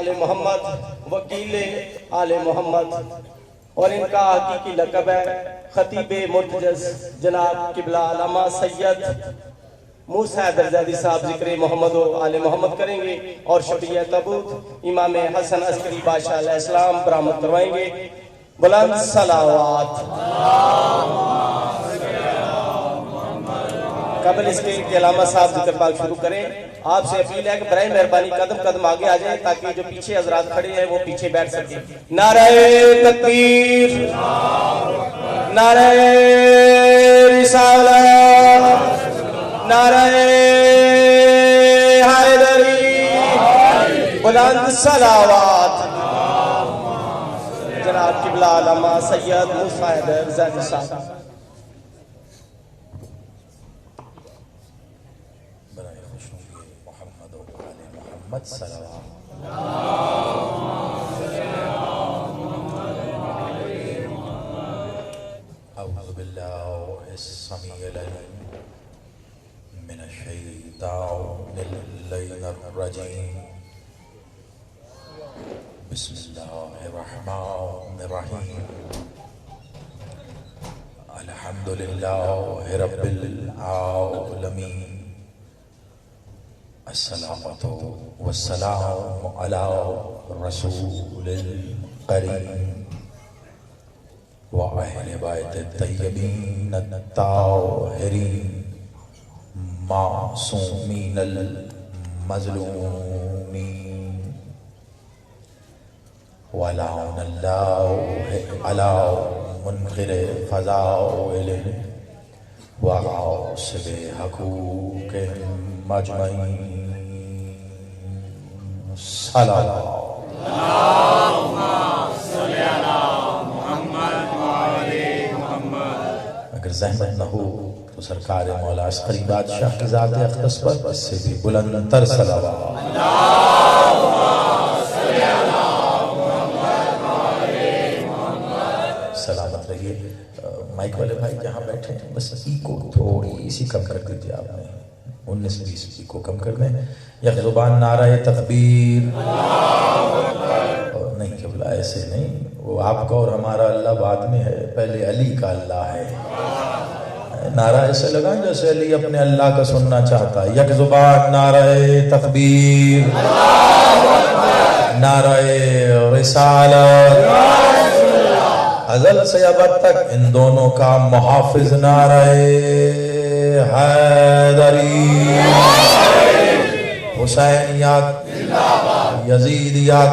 آل محمد وکیل آل محمد، اور ان کا حقیقی لقب ہے خطیب مرتجز جناب قبلہ علامہ سید موسیٰ حیدر زیدی صاحب ذکر محمد و آل محمد کریں گے، اور شفیع تابوت امام حسن عسکری بادشاہ علیہ السلام برآمد کروائیں گے۔ بلند صلوات۔ قبل اس کے علامہ صاحب ذکر پاک شروع کریں، آپ سے اپیل ہے کہ برائے مہربانی قدم قدم آگے آ جائیں تاکہ جو پیچھے حضرات کھڑے ہیں وہ پیچھے بیٹھ سکیں۔ نعرہ تکبیر، نعرہ رسالت، نعرہ حیدری، بلند صلوات۔ جناب قبلہ علامہ سید موسیٰ حیدر زیدی صاحب۔ اعوذ باللہ السمیع العلیم من الشیطان اللعین الرجیم، بسم اللہ الرحمن الرحیم، الحمدللہ رب العالمین، الصلاة والسلام علی رسول الکریم وأہل بیت الطیبین الطاہرین معصومین المظلومین، ولعن اللہ علی منکر فضائلہ وغاصب حقوق مجمعین، صلوات۔ اگر زحمت نہ ہو تو سرکار مولا عسکری بادشاہ کی ذات اقدس پر اس سے بھی بلند تر صلوات۔ سلامت رہیے۔ مائک والے بھائی جہاں بیٹھے ہیں بس ایکو تھوڑی اسی کم کر دیجئے، آپ نے 19-20 ایکو کم کر دیں۔ یک زبان نعرہ تکبیر، نہیں قبلہ ایسے نہیں، وہ آپ کا اور ہمارا اللہ بعد میں ہے، پہلے علی کا اللہ ہے۔ نعرہ ایسے لگائیں جیسے علی اپنے اللہ کا سننا چاہتا ہے۔ یک زبان نعرہ تکبیر، نعرہ رسالت، ازل سے ابد تک ان دونوں کا محافظ نعرہ حیدری، حسینیات، یزیدیات،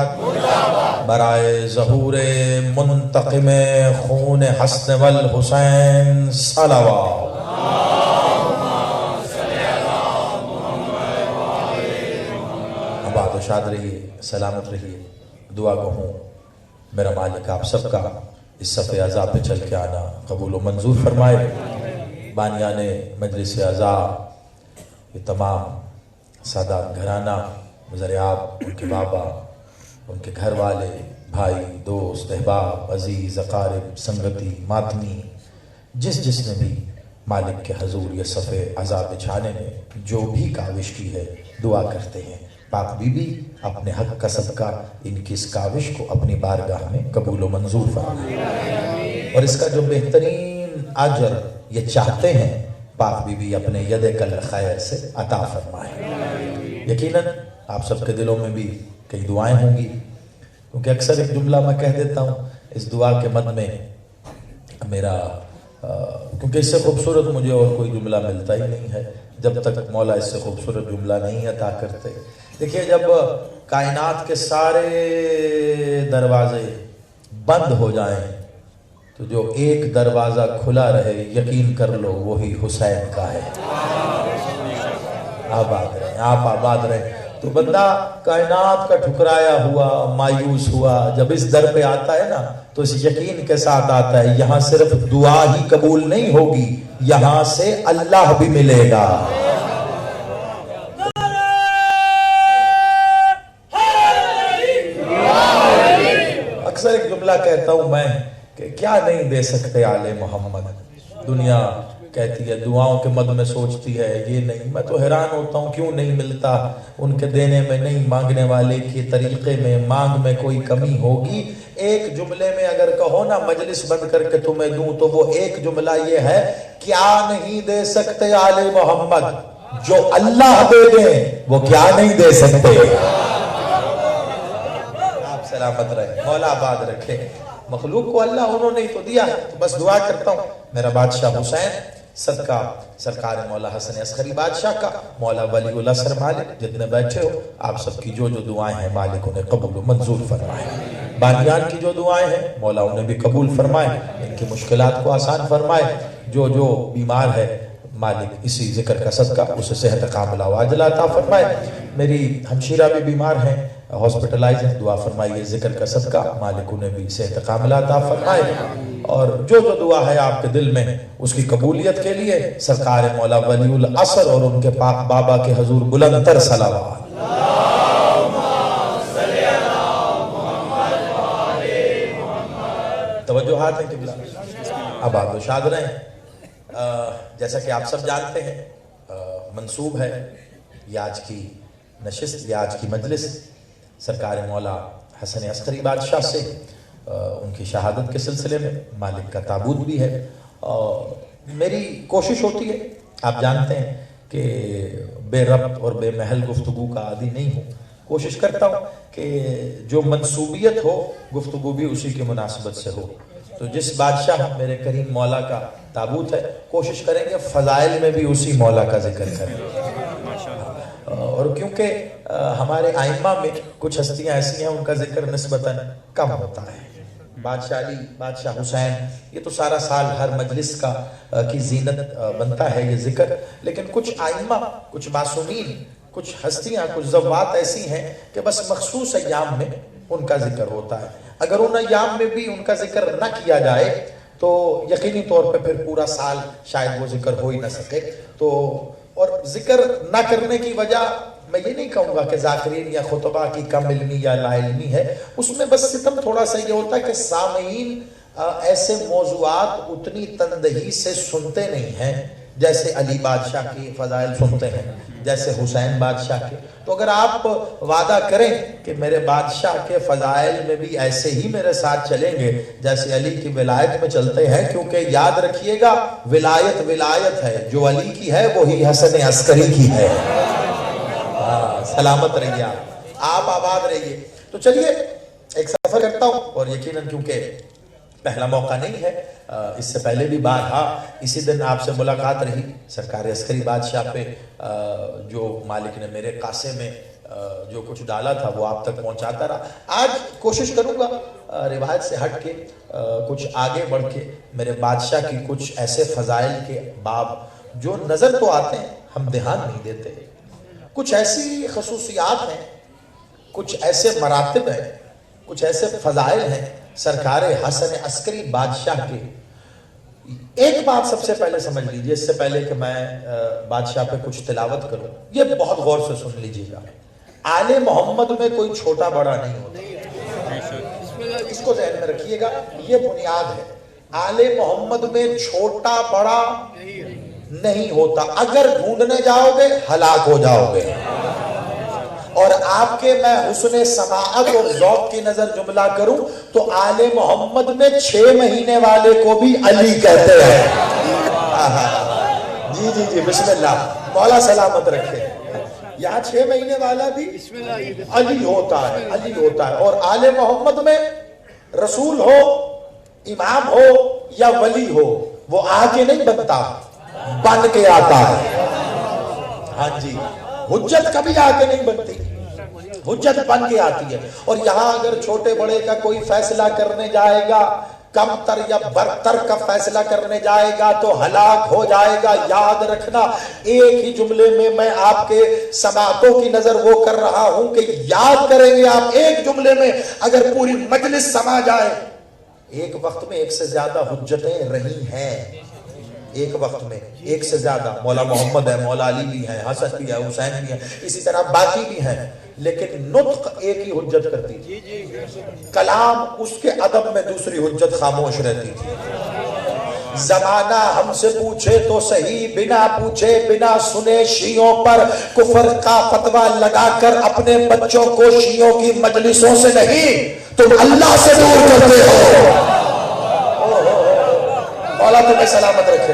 برائے ظہور منتقم خون حسن والحسین، صلوات۔ آباد و شاد رہیے، سلامت رہیے۔ دعا کہوں میرا مالک آپ سب کا اس صف اعزا پہ چل کے آنا قبول و منظور فرمائے۔ بانیان مجلس اعزا، یہ تمام سادات گھرانہ، مزریاب، ان کے بابا، ان کے گھر والے، بھائی، دوست، احباب، عزیز، اقارب، سنگتی، ماتمی، جس نے بھی مالک کے حضور یہ صف اعزا بچھانے میں جو بھی کاوش کی ہے، دعا کرتے ہیں پاک بی بی اپنے حق کا صدقہ ان کی اس کاوش کو اپنی بارگاہ میں قبول و منظور فرمائے، اور اس کا جو بہترین اجر یہ چاہتے ہیں پاک بی بی اپنے ید کل خیر سے عطا فرمائے۔ یقیناً آپ سب کے دلوں میں بھی کئی دعائیں ہوں گی، کیونکہ اکثر ایک جملہ میں کہہ دیتا ہوں اس دعا کے مد میں میرا، کیونکہ اس سے خوبصورت مجھے اور کوئی جملہ ملتا ہی نہیں ہے جب تک مولا اس سے خوبصورت جملہ نہیں عطا کرتے۔ دیکھیے جب کائنات کے سارے دروازے بند ہو جائیں تو جو ایک دروازہ کھلا رہے یقین کر لو وہی حسین کا ہے۔ آباد رہیں، آپ آباد رہیں۔ تو بندہ کائنات کا ٹھکرایا ہوا، مایوس ہوا، جب اس در پہ آتا ہے نا تو اس یقین کے ساتھ آتا ہے یہاں صرف دعا ہی قبول نہیں ہوگی، یہاں سے اللہ بھی ملے گا۔ اکثر ایک جملہ کہتا ہوں میں کہ کیا نہیں دے سکتے آل محمد، دنیا کہتی ہے دعاؤں کے مد میں سوچتی ہے یہ نہیں. میں تو حیران ہوتا ہوں کیوں نہیں ملتا. ان کے دینے میں نہیں, مانگنے والے کے طریقے میں, مانگ میں کوئی کمی ہوگی. ایک جملے میں اگر کہو نا مجلس بند کر کے تمہیں دوں تو وہ ایک جملہ یہ ہے, کیا نہیں دے سکتے آل محمد, جو اللہ دے دیں وہ کیا نہیں دے سکتے. آپ سلامت رہے, مولا آباد رکھے. مخلوق کو اللہ انہوں نے تو دیا ہے, تو بس دعا کرتا ہوں میرا بادشاہ حسین صدقہ سرکار مولا حسن عسکری بادشاہ کا, مولا ولی اللہ سر مالک جتنے بیٹھے ہو آپ سب کی جو جو دعائیں ہیں مالک انہیں قبول و منظور فرمائے. بانیان کی جو دعائیں ہیں مولا انہیں بھی قبول فرمائے, ان کی مشکلات کو آسان فرمائے. جو جو بیمار ہے مالک اسی ذکر کا صدقہ اسے صحت کاملہ و عاجلہ عطا فرمائے. میری ہمشیرہ بھی بیمار ہیں, ہاسپٹلائز ہیں, دعا فرمائیے ذکر کا صدقہ مالک انہیں بھی صحت کاملہ عطا فرمائے. اور جو جو دعا ہے آپ کے دل میں اس کی قبولیت کے لیے سرکار مولا ولی العصر اور ان کے پاک بابا کے حضور بلند تر صلوات. توجہات ہیں قبلہ, اب آپ شاد رہیں. جیسا کہ آپ سب جانتے ہیں منصوب ہے یہ آج کی نشست, یہ آج کی مجلس سرکار مولا حسن عسکری بادشاہ سے ان کی شہادت کے سلسلے میں. مالک کا تابوت بھی ہے. میری کوشش ہوتی ہے, آپ جانتے ہیں کہ بے ربط اور بے محل گفتگو کا عادی نہیں ہوں. کوشش کرتا ہوں کہ جو منصوبیت ہو گفتگو بھی اسی کی مناسبت سے ہو. تو جس بادشاہ میرے کریم مولا کا تابوت ہے کوشش کریں گے فضائل میں بھی اسی مولا کا ذکر کریں. اور کیونکہ ہمارے آئمہ میں کچھ ہستیاں ایسی ہیں ان کا ذکر نسبتاً کم ہوتا ہے. بادشاہ علی, بادشاہ حسین, یہ تو سارا سال ہر مجلس کا کی زینت بنتا ہے یہ ذکر. لیکن کچھ آئمہ, کچھ معصومین, کچھ ہستیاں, کچھ ذوات ایسی ہیں کہ بس مخصوص ایام میں ان کا ذکر ہوتا ہے. اگر ان ایام میں بھی ان کا ذکر نہ کیا جائے تو یقینی طور پہ پھر پورا سال شاید وہ ذکر ہو ہی نہ سکے. تو اور ذکر نہ کرنے کی وجہ میں یہ نہیں کہوں گا کہ ذاکرین یا خطبہ کی کم علمی یا لا علمی ہے, اس میں بس ستم تھوڑا سا یہ ہوتا ہے کہ سامعین ایسے موضوعات اتنی تندہی سے سنتے نہیں ہیں جیسے علی بادشاہ کی فضائل سنتے ہیں, جیسے حسین بادشاہ کے. تو اگر آپ وعدہ کریں کہ میرے بادشاہ کے فضائل میں بھی ایسے ہی میرے ساتھ چلیں گے جیسے علی کی ولایت میں چلتے ہیں, کیونکہ یاد رکھیے گا ولایت ولایت ہے, جو علی کی ہے وہی حسن عسکری کی ہے. سلامت رہیے, آپ آباد رہیے. تو چلیے ایک سفر کرتا ہوں, اور یقیناً کیونکہ پہلا موقع نہیں ہے, اس سے پہلے بھی بارہا اسی دن آپ سے ملاقات رہی. سرکار عسکری بادشاہ پہ جو مالک نے میرے قاصے میں جو کچھ ڈالا تھا وہ آپ تک پہنچاتا رہا. آج کوشش کروں گا روایت سے ہٹ کے کچھ آگے بڑھ کے میرے بادشاہ کی کچھ ایسے فضائل کے باب جو نظر تو آتے ہیں ہم دھیان نہیں دیتے, کچھ ایسی خصوصیات ہیں, کچھ ایسے مراتب ہیں, کچھ ایسے فضائل ہیں سرکار حسن عسکری بادشاہ کے. ایک بات سب سے پہلے سمجھ لیجئے, اس سے پہلے کہ میں بادشاہ پہ کچھ تلاوت کروں, یہ بہت غور سے سن لیجئے گا. آل محمد میں کوئی چھوٹا بڑا نہیں ہوتا, اس کو ذہن میں رکھیے گا, یہ بنیاد ہے. آل محمد میں چھوٹا بڑا نہیں ہوتا. اگر ڈھونڈنے جاؤ گے ہلاک ہو جاؤ گے. اور آپ کے میں حسن سماعت اور ذوق کی نظر جملہ کروں تو آل محمد میں 6 مہینے والے کو بھی علی کہتے ہیں. جی جی جی بسم اللہ, مولا سلامت رکھے. یہاں 6 مہینے والا بھی علی ہوتا ہے, علی ہوتا ہے. اور آل محمد میں رسول ہو, امام ہو یا ولی ہو, وہ آ کے نہیں بنتا, بن کے آتا ہے. ہاں جی, حجت کبھی آ کے نہیں بنتی, حجت بن کے آتی ہے. اور یہاں اگر چھوٹے بڑے کا کوئی فیصلہ کرنے جائے گا, کم تر یا برتر کا فیصلہ کرنے جائے گا تو ہلاک ہو جائے گا. یاد رکھنا, ایک ہی جملے میں میں آپ کے سماعتوں کی نظر وہ کر رہا ہوں کہ یاد کریں گے آپ. ایک جملے میں اگر پوری مجلس سما جائے, ایک وقت میں ایک سے زیادہ حجتیں رہی ہیں, ایک وقت میں ایک سے زیادہ. مولا محمد ہے, مولا علی بھی ہیں, حسن بھی ہے, حسین بھی ہیں, اسی طرح باقی بھی ہیں, لیکن نطق ایک ہی حجت کرتی تھی, کلام اس کے ادب میں دوسری حجت خاموش رہتی تھی. زمانہ ہم سے پوچھے تو صحیح، بنا پوچھے بنا سنے شیعوں پر کفر کا فتویٰ لگا کر اپنے بچوں کو شیعوں کی مجلسوں سے نہیں تم اللہ سے دور کرتے ہو۔ مولا تمہیں سلامت رکھے۔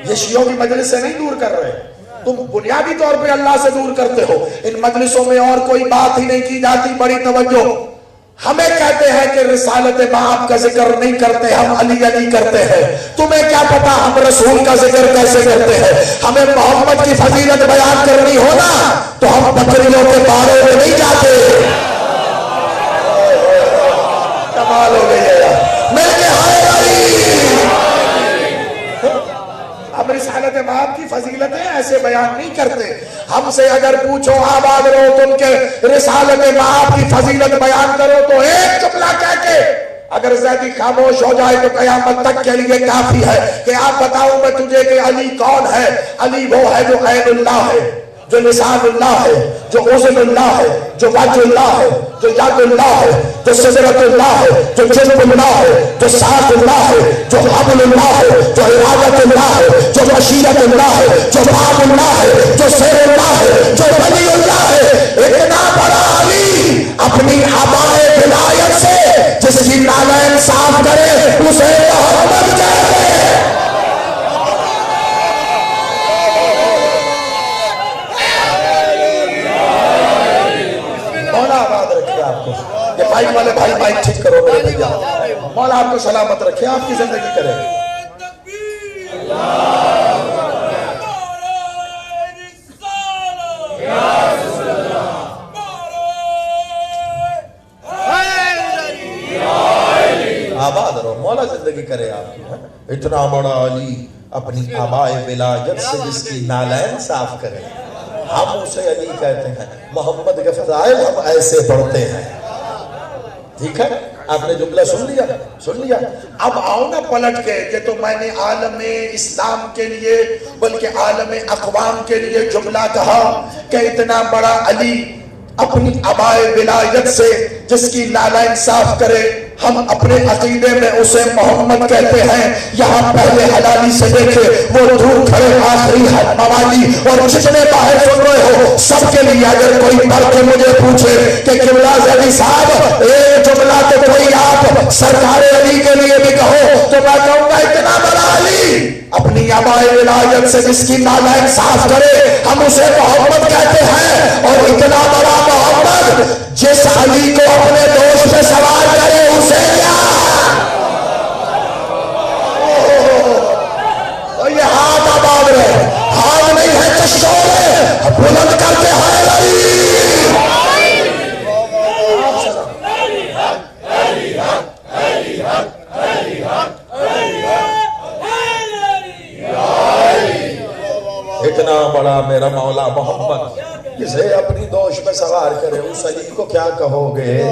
یہ شیعوں کی مجلس سے نہیں دور کر رہے، تم بنیادی طور پہ اللہ سے دور کرتے ہو۔ ان مجلسوں میں اور کوئی بات ہی نہیں کی جاتی۔ بڑی توجہ، ہمیں کہتے ہیں کہ رسالت باپ کا ذکر نہیں کرتے، ہم علی علی کرتے ہیں۔ تمہیں کیا پتا ہم رسول کا ذکر کیسے کرتے ہیں؟ ہمیں محمد کی فضیلت بیان کرنی ہونا تو ہم بکریوں کے بارے میں نہیں جاتے۔ کمال ہو گئی ہے، مل کے ہائے علی۔ ہم رسالت باپ کی فضیلتیں ایسے بیان نہیں کرتے۔ ہم سے اگر پوچھو آباد رہو تم کے رسالت باپ کی فضیلت بیان کرو تو ایک جملہ کہہ کے اگر زیدی خاموش ہو جائے تو قیامت تک کے لیے کافی ہے کہ آپ بتاؤ میں تجھے کہ علی کون ہے؟ علی وہ ہے جو عین اللہ ہے، جو لسان اللہ ہے، جو اذن اللہ ہے، جو وجہ اللہ ہے، جو ید اللہ ہے، جو سدرت اللہ ہے، جو جنب اللہ ہے، جو ساتھ اللہ ہے، جو حبل اللہ ہے، جو ارادت اللہ ہے، جو مشیت اللہ ہے، جو باب اللہ ہے، جو سیر اللہ ہے، جو ولی اللہ ہے۔ اتنا بڑا علی اپنی عبائے ولایت سے جس کی نالین صاف کرے اسے محمد کہتے ہیں۔ یہ بھائی والے بھائی مائک ٹھیک کرو میرے بھیا۔ مولا آپ کو سلامت رکھے، آپ کی زندگی کرے۔ آباد رہو، مولا زندگی کرے آپ کی۔ اتنا بڑا علی اپنی آبائے ولایت سے جس کی نالین صاف کرے، ہم اسے علی کہتے ہیں۔ محمد کے فضائل ہم ایسے پڑھتے ہیں۔ ٹھیک ہے، آپ نے جملہ سن لیا۔ اب آؤ نا پلٹ کے کہ تو میں نے عالم اسلام کے لیے بلکہ عالم اقوام کے لیے جملہ کہا کہ اتنا بڑا علی اپنی آبائے ولایت سے جس کی نالین صاف کرے، ہم اپنے عقیدے میں اسے محمد کہتے ہیں۔ یہاں پہلے حلالی سے دیکھے وہ دور کھڑے آخری موالی اور جتنے باہر سن رہے ہو سب کے لیے اگر کوئی پڑھ کے مجھے پوچھے کہ قبلہ زیدی صاحب ایک جملہ تو کوئی آپ سرکار علی کے لیے بھی کہو تو میں کہوں گا اتنا بڑا علی اپنی آبائے ولایت سے جس کی نالین صاف کرے ہم اسے محمد کہتے ہیں۔ اور اتنا بڑا محمد جس علی کو اپنے دوست پہ سوار کرے اسے کیا؟ یہ ہاتھ آباد رہے، ہاتھ نہیں ہے چشور ہے، بلند کرتے ہیں علی۔ اتنا بڑا میرا مولا محمد جسے اپنی دوش پہ سوار کرے اس علی کو کیا کہو گے؟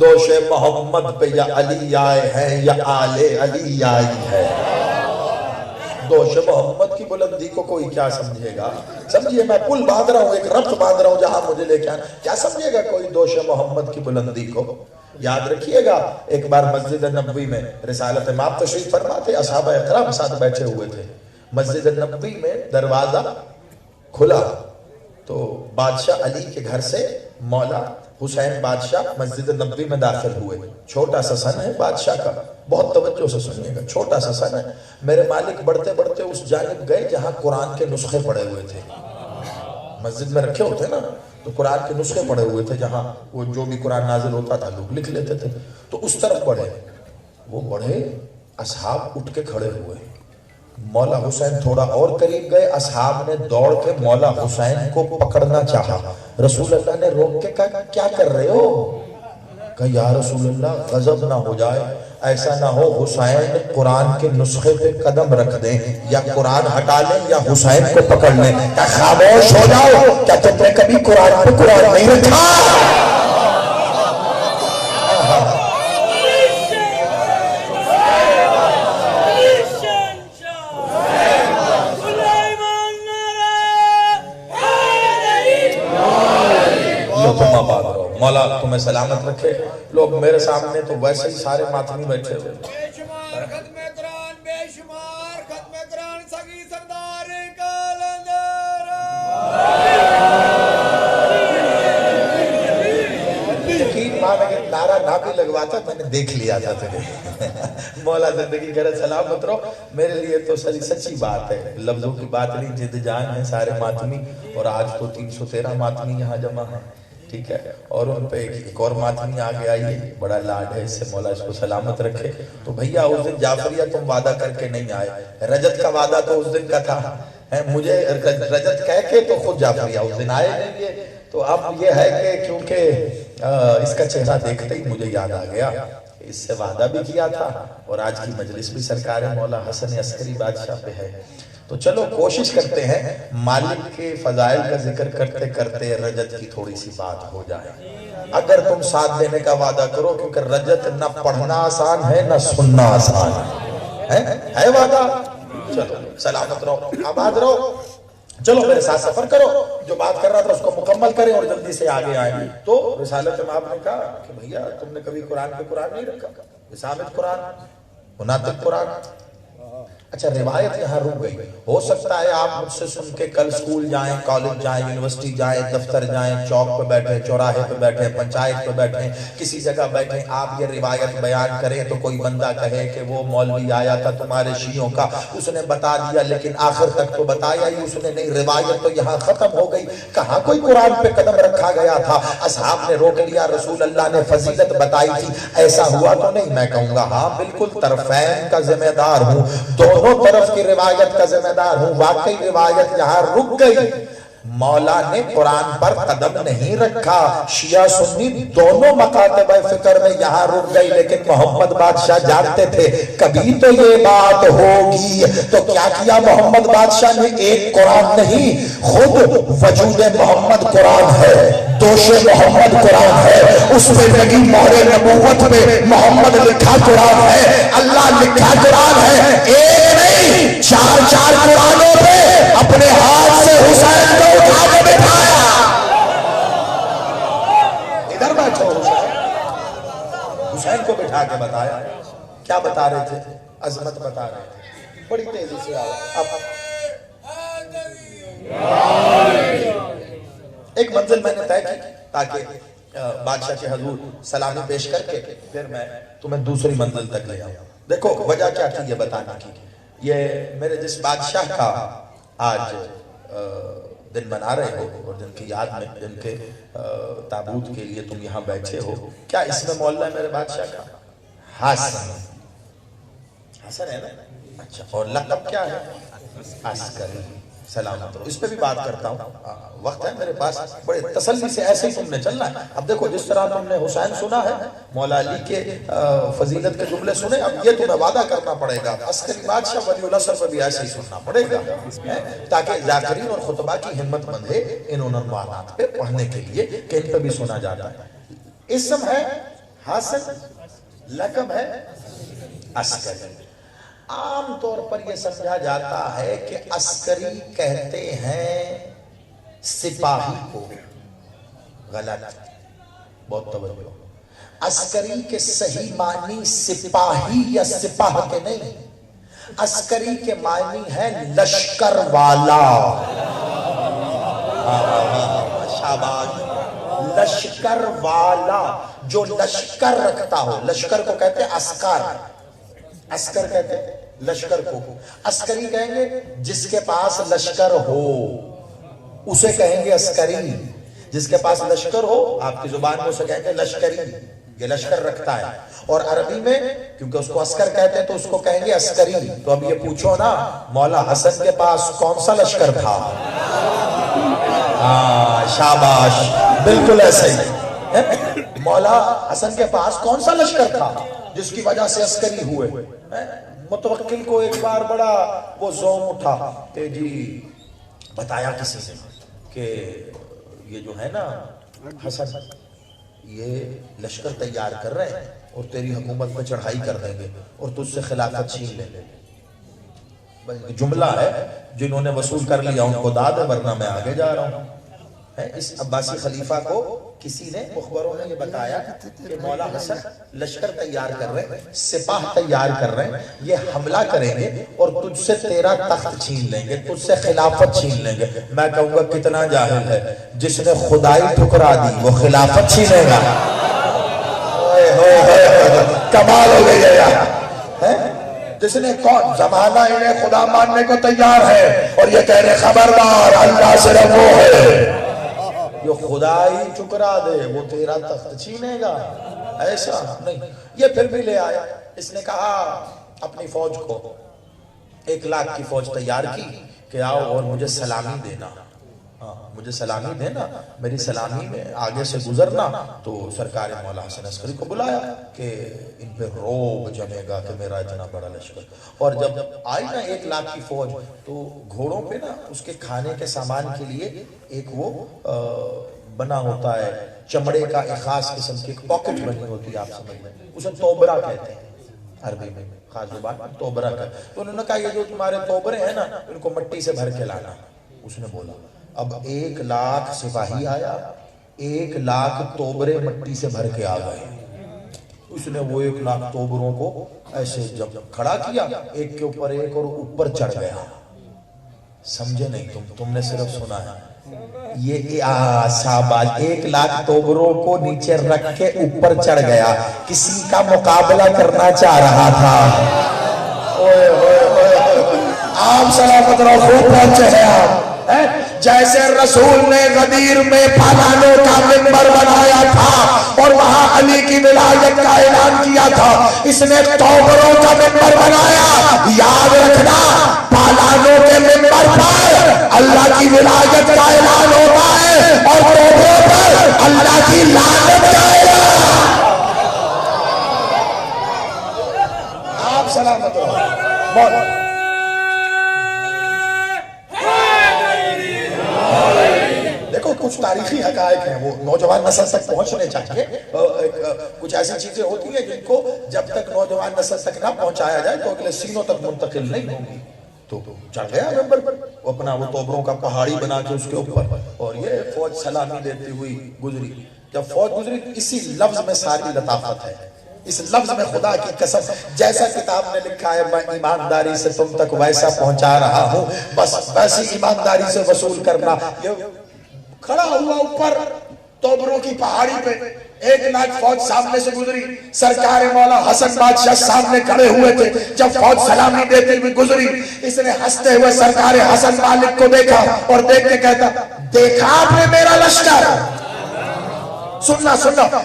دوش محمد پہ یا علی آئے ہیں یا آل علی آئی ہے۔ دوش محمد کی بلندی کو کوئی کیا سمجھے گا؟ سمجھئے میں پل باندھ رہا ہوں، ایک ربط باندھ رہا ہوں جہاں مجھے لے کے آنا، کیا سمجھے گا کوئی دوش محمد کی بلندی کو؟ یاد رکھیے گا ایک بار مسجد نبوی میں رسالت مآب تشریف فرما تھے، اصحابہ اکرام ساتھ بیٹھے ہوئے تھے، مسجد نبوی میں دروازہ کھلا تو بادشاہ علی کے گھر سے مولا حسین بادشاہ مسجد نبوی میں داخل ہوئے۔ چھوٹا سا سن ہے بادشاہ کا، بہت توجہ سے سنیے گا، چھوٹا سا سن ہے۔ میرے مالک بڑھتے بڑھتے اس جانب گئے جہاں قرآن کے نسخے پڑے ہوئے تھے، مسجد میں رکھے ہوتے نا تو قرآن کے نسخے پڑے ہوئے تھے، جہاں وہ جو بھی قرآن نازل ہوتا تھا لوگ لکھ لیتے تھے، تو اس طرف پڑھے۔ وہ بڑھے، اصحاب اٹھ کے کھڑے ہوئے، مولا حسین تھوڑا اور قریب گئے، اصحاب نے دوڑ کے مولا حسین کو پکڑنا چاہا، رسول اللہ نے روک کے کہا کیا کر رہے ہو؟ کہا یا رسول اللہ غضب نہ ہو جائے، ایسا نہ ہو حسین قرآن کے نسخے پہ قدم رکھ دیں، یا قرآن ہٹا لیں یا حسین کو پکڑ لیں۔ کہا خاموش ہو جاؤ، کیا تم نے کبھی قرآن پہ قرآن نہیں رکھا؟ تم آباد رہو، مولا تمہیں سلامت رکھے. لوگ میرے سامنے تو ویسے ہی سارے ماتمی بیٹھے ہوئے. بے شمار ختم قرآن، بے شمار ختم قرآن، سگی سردار کلندر. یقین مان اگر نعرہ نہ بھی لگواتا میں نے دیکھ لیا تھا تجھے. مولا زندگی کرے سلامت رہو. میرے لیے تو سچی بات ہے، لفظوں کی بات نہیں، جد جان ہے سارے ماتمی. اور آج تو 313 ماتمی یہاں جمع ہیں، ٹھیک ہے. اور ان پہ ایک اور ماتمی آگے آئی ہے، بڑا لاڈ ہے اس سے، مولا اس کو سلامت رکھے. تو بھیا اس دن جعفریہ تم وعدہ کر کے نہیں آئے، رجت کا وعدہ تو اس دن کا تھا. مجھے رجت کہہ کے تو خود جعفریہ اس دن آئے نہیں ہے. تو اب یہ ہے کہ کیونکہ اس کا چہرہ دیکھتے ہی مجھے یاد آ گیا، اس سے وعدہ بھی کیا تھا. اور آج کی مجلس بھی سرکار مولا حسن عسکری بادشاہ پہ ہے. تو چلو کوشش کرتے ہیں مالک کے فضائل کا ذکر کرتے کرتے رجت کی تھوڑی سی بات ہو جائے. اگر تم ساتھ دینے کا وعدہ کرو، کیونکہ رجت نہ پڑھنا آسان ہے نہ سننا آسان ہے وعدہ. چلو سلامت رہو، آباد رہو. چلو میرے ساتھ سفر کرو، جو بات کر رہا تھا اس کو مکمل کریں اور جلدی سے آگے آئیں. تو رسالت میں آپ نے کہا کہ بھیا تم نے کبھی قرآن پہ قرآن نہیں رکھا، ثابت قرآن، مناطق قرآن. اچھا روایت یہاں رک گئی. ہو سکتا ہے آپ مجھ سے سن کے کل سکول جائیں، کالج جائیں، یونیورسٹی جائیں، دفتر جائیں، چوک پہ بیٹھیں، چوراہے پہ بیٹھیں، پنچایت پہ بیٹھیں، کسی جگہ بیٹھیں، آپ یہ روایت بیان کریں تو کوئی بندہ کہے کہ وہ مولوی آیا تھا تمہارے شیعوں کا، اس نے بتا دیا لیکن آخر تک تو بتایا ہی اس نے نہیں. روایت تو یہاں ختم ہو گئی. کہاں کوئی قرآن پہ قدم رکھا گیا تھا؟ اصحاب نے روک لیا، رسول اللہ نے فضیلت بتائی تھی. ایسا ہوا تو نہیں؟ میں کہوں گا ہاں بالکل طرفین کا ذمہ دار ہوں، دونوں طرف کی روایت کا ذمہ دار ہوں. واقعی روایت یہاں رک گئی. مولا نے قرآن پر قدم نہیں رکھا. شیعہ سنی دونوں مکاتب فکر میں یہاں رک گئی، لیکن محمد بادشاہ جانتے تھے کبھی تو یہ بات ہوگی. تو کیا کیا محمد بادشاہ نے؟ ایک قرآن نہیں، خود وجود محمد قرآن ہے، دوش محمد قرآن ہے، اس پہ لگی مہر نبوت پہ محمد لکھا قرآن ہے، اللہ لکھا قرآن ہے. ایک نہیں، چار چار قرآنوں پہ اپنے ہاتھ سے حسین کو اٹھا کے بٹھایا. ادھر بیٹھو. حسین کو بٹھا کے بتایا. کیا بتا رہے تھے؟ عظمت بتا رہے تھے. بڑی تیزی سے ایک منزل میں نے طے کی تاکہ بادشاہ کے حضور سلامی پیش کر کے پھر میں تمہیں دوسری منزل تک لے آؤں. دیکھو وجہ کیا تھی یہ بتانا کی. یہ میرے جس بادشاہ کا آج دن منا رہے ہو اور جن کی یاد میں، جن کے تابوت کے لیے تم یہاں بیٹھے ہو، کیا اس میں مولا ہے میرے بادشاہ کا؟ حسن. حسن ہے نا؟ اچھا. اور لقب کیا ہے؟ عسکری. سلامت رہو. اس پہ بھی بات کرتا ہوں، وقت ہے میرے پاس. بڑے تسلی سے ایسے ہی تم نے چلنا ہے. اب دیکھو جس طرح تم نے حسین سنا ہے، مولا علی کے فضیلت کے جملے سنے، اب یہ تمہیں وعدہ کرنا پڑے گا عسکری بادشاہ ولی اللہ صاحب بھی ایسے ہی سننا پڑے گا، تاکہ ذاکرین اور خطبہ کی ہمت بندھے ان عنوانات پہ پڑھنے کے لیے کہ ان پہ بھی سنا جاتا ہے. اسم ہے حسن، لقب ہے عسکری. عام طور پر یہ سمجھا جاتا ہے کہ عسکری کہتے ہیں سپاہی کو. غلط. بہت توجہ. عسکری کے صحیح معنی سپاہی یا سپاہ کے نہیں. عسکری کے معنی ہے لشکر والا. شاباش. لشکر والا، جو لشکر رکھتا ہو. لشکر کو کہتے ہیں عسکر. عسکر کہتے ہیں لشکر کو. عسکری کہیں گے جس کے پاس لشکر ہو، اسے کہیں گے عسکری. جس کے پاس لشکر ہو، آپ کی زبان میں اسے کہیں گے لشکری، یہ لشکر رکھتا ہے. اور عربی میں کیونکہ اس کو عسکر کہتے ہیں تو اس کو کہیں گے عسکری. تو اب یہ پوچھو نا، مولا حسن کے پاس کون سا لشکر تھا؟ شاباش. بالکل ایسے ہی. مولا حسن کے پاس کون سا لشکر تھا جس کی وجہ سے عسکری ہوئے؟ متوکل کو ایک بار بڑا وہ زوم اٹھا کہ جی بتایا کسی نے کہ یہ جو ہے نا حسن، یہ لشکر تیار کر رہے ہیں اور تیری حکومت میں چڑھائی کر دیں گے اور تجھ سے خلافت چھین لیں گے. جملہ ہے، جنہوں نے وصول کر لیا ان کو داد ہے، ورنہ میں آگے جا رہا ہوں. اس عباسی خلیفہ کو کسی نے مخبروں نے یہ بتایا کہ مولا حسن لشکر تیار کر رہے ہیں، سپاہ تیار کر رہے ہیں، یہ حملہ کریں گے اور تجھ سے تیرا تخت چھین لیں گے، تجھ سے خلافت چھین لیں گے۔ میں کہوں گا کتنا جاہل ہے، جس نے خدائی ٹھکرا دی وہ خلافت چھینے گا؟ کمال ہو گئی ہے یار، جس نے کون زمانہ انہیں خدا ماننے کو تیار ہے اور یہ کہہ رہے خبردار اللہ صرف وہ ہے جو خدائی ٹھکرا دے وہ تیرا تخت چھینے گا۔ ایسا نہیں، یہ پھر بھی لے آیا، اس نے کہا اپنی فوج کو 1,00,000 کی فوج تیار کی کہ آؤ اور مجھے سلامی دینا، مجھے سلامی دینا، میری سلامی میں آگے سے گزرنا۔ تو سرکار مولا حسن عسکری کو بلایا کہ ان پہ روب جمے گا کہ میرا اتنا بڑا لشکر۔ اور جب آئی نا 1,00,000 کی فوج تو گھوڑوں پہ نا اس کے کھانے کے سامان کے لیے ایک وہ بنا ہوتا ہے چمڑے کا، ایک خاص قسم کی ایک پاکٹ بنی ہوتی ہے، آپ سمجھ لیں، اسے توبرا کہتے ہیں عربی میں، خاص زبان میں توبرا کہتے ہیں۔ تو انہوں نے کہا یہ جو تمہارے توبرے ہیں نا ان کو مٹی سے بھر کے لانا۔ اس نے بولا اب 1,00,000 سپاہی آیا، 1,00,000 توبرے مٹی سے بھر کے آ گئے۔ اس نے وہ 1,00,000 توبروں کو ایسے جب کھڑا کیا، ایک کے اوپر ایک اور اوپر چڑھ گیا۔ سمجھے نہیں تم نے صرف سنا ہے یہ صاحباز 1,00,000 توبروں کو نیچے رکھ کے اوپر چڑھ گیا، کسی کا مقابلہ کرنا چاہ رہا تھا۔ آپ سلامت رہو، خوب پہنچے ہیں آپ۔ جیسے رسول نے غدیر میں پالانوں کا منبر بنایا تھا اور وہاں علی کی ولایت کا اعلان کیا تھا، اس نے توبروں کا منبر بنایا۔ یاد رکھنا پالانوں کے منبر پر اللہ کی ولایت کا اعلان ہوتا ہے اور توبروں پر اللہ کی لعنت کا اعلان۔ آپ سلامت رہو۔ دیکھو کچھ تاریخی حقائق ہیں، وہ نوجوان نسل تک پہنچنے چاہیے۔ کچھ ایسی چیزیں ہوتی ہیں جن کو جب تک نوجوان نسل تک نہ پہنچایا جائے تو اگلے سینوں تک منتقل نہیں ہوں گی۔ تو چڑھ گیا ممبر پر، اپنا وہ توبروں کا پہاڑی بنا کے اس کے اوپر، اور یہ فوج سلامی دیتی ہوئی گزری۔ جب فوج گزری اسی لفظ میں ساری لطافت ہے، اس لفظ میں خدا کی قسم، جیسا کتاب نے لکھا ہے میں ایمانداری سے تم تک ویسا پہنچا رہا ہوں، بس ویسی ایمانداری سے وصول کرنا۔ کھڑا ہوا اوپر توبروں کی پہاڑی پہ، 1,00,000 فوج سامنے سے گزری، سرکار مولا حسن بادشاہ سامنے کھڑے ہوئے تھے۔ جب فوج سلامی دیتے ہوئے گزری، اس نے ہنستے ہوئے سرکار حسن مالک کو دیکھا اور دیکھ کے کہتا دیکھا آپ نے میرا لشکر؟ سننا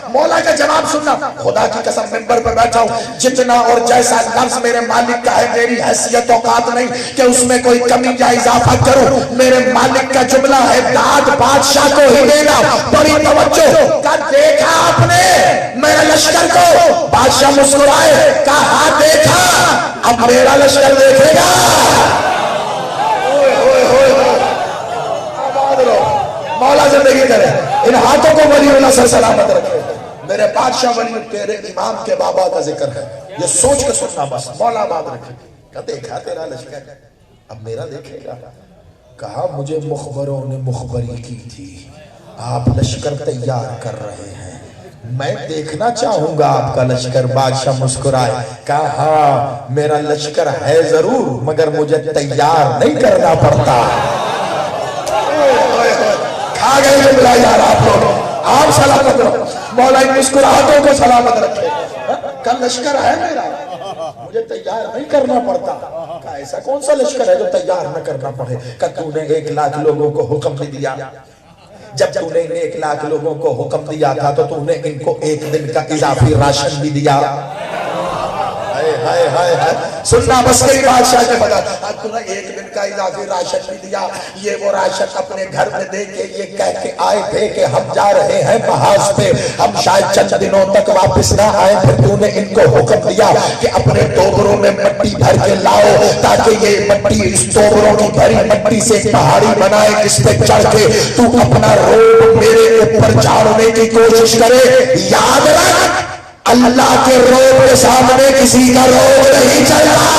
مولا کا جواب سننا، خدا کی قسم منبر پر بیٹھا ہوں، جتنا اور جیسا لفظ میرے مالک کا ہے میری حیثیت اوقات نہیں کہ اس میں کوئی کمی یا اضافہ کروں۔ میرے مالک کا جملہ ہے داد بادشاہ کو ہی دینا۔ بڑی توجہ، کہا دیکھا آپ نے میرے لشکر کو؟ بادشاہ مسکرائے، کہا ہاں دیکھا، اب میرا لشکر دیکھے گا۔ مولا زندگی کرے، ان ہاتھوں کو ولی اللہ سے سلامت رکھے۔ میرے بادشاہ ولی تیرے امام کے بابا کا ذکر ہے، یہ سوچ کے سننا بس، مولا بات رکھے۔ کہا دیکھا تیرا لشکر، اب میرا دیکھے گا۔ کہا مجھے مخبروں نے مخبری کی تھی آپ لشکر تیار کر رہے ہیں، میں دیکھنا چاہوں گا آپ کا لشکر۔ بادشاہ مسکرائے، کہا ہاں میرا لشکر ہے ضرور مگر مجھے تیار نہیں کرنا پڑتا۔ آگئے جملہ یار آپ لوگ، آپ سلامت رہو، مولا ان مسکراہٹوں کو سلامت رکھے۔ کل لشکر ہے میرا، مجھے تیار نہیں کرنا پڑتا۔ کہا ایسا کون سا لشکر ہے جو تیار نہ کرنا پڑے؟ کہ تو نے 1,00,000 لوگوں کو حکم بھی دیا، جب تو نے 1,00,000 لوگوں کو حکم دیا تھا تو تو نے ان کو 1 دن کا اضافی راشن بھی دیا۔ سننا بس کئی بادشاہ کے بتا، اب تو نے 1 دن کا اضافی راشن بھی دیا۔ یہ وہ راشن اپنے گھر میں دے کے یہ کہہ کے آئے تھے کہ ہم جا رہے ہیں محاذ پہ، ہم شاید چند دنوں تک واپس نہ آئے۔ پھر تو نے ان کو حکم دیا کہ اپنے توبروں میں مٹی بھر کے لاؤ تاکہ یہ مٹی اس توبروں کی بھری مٹی سے ایک پہاڑی بنائے جس پہ چڑھ کے تو اپنا روب میرے اوپر چاڑنے کی کوشش کرے۔ یاد رکھ اللہ کے روب کے سامنے کسی کا روب نہیں چل رہا۔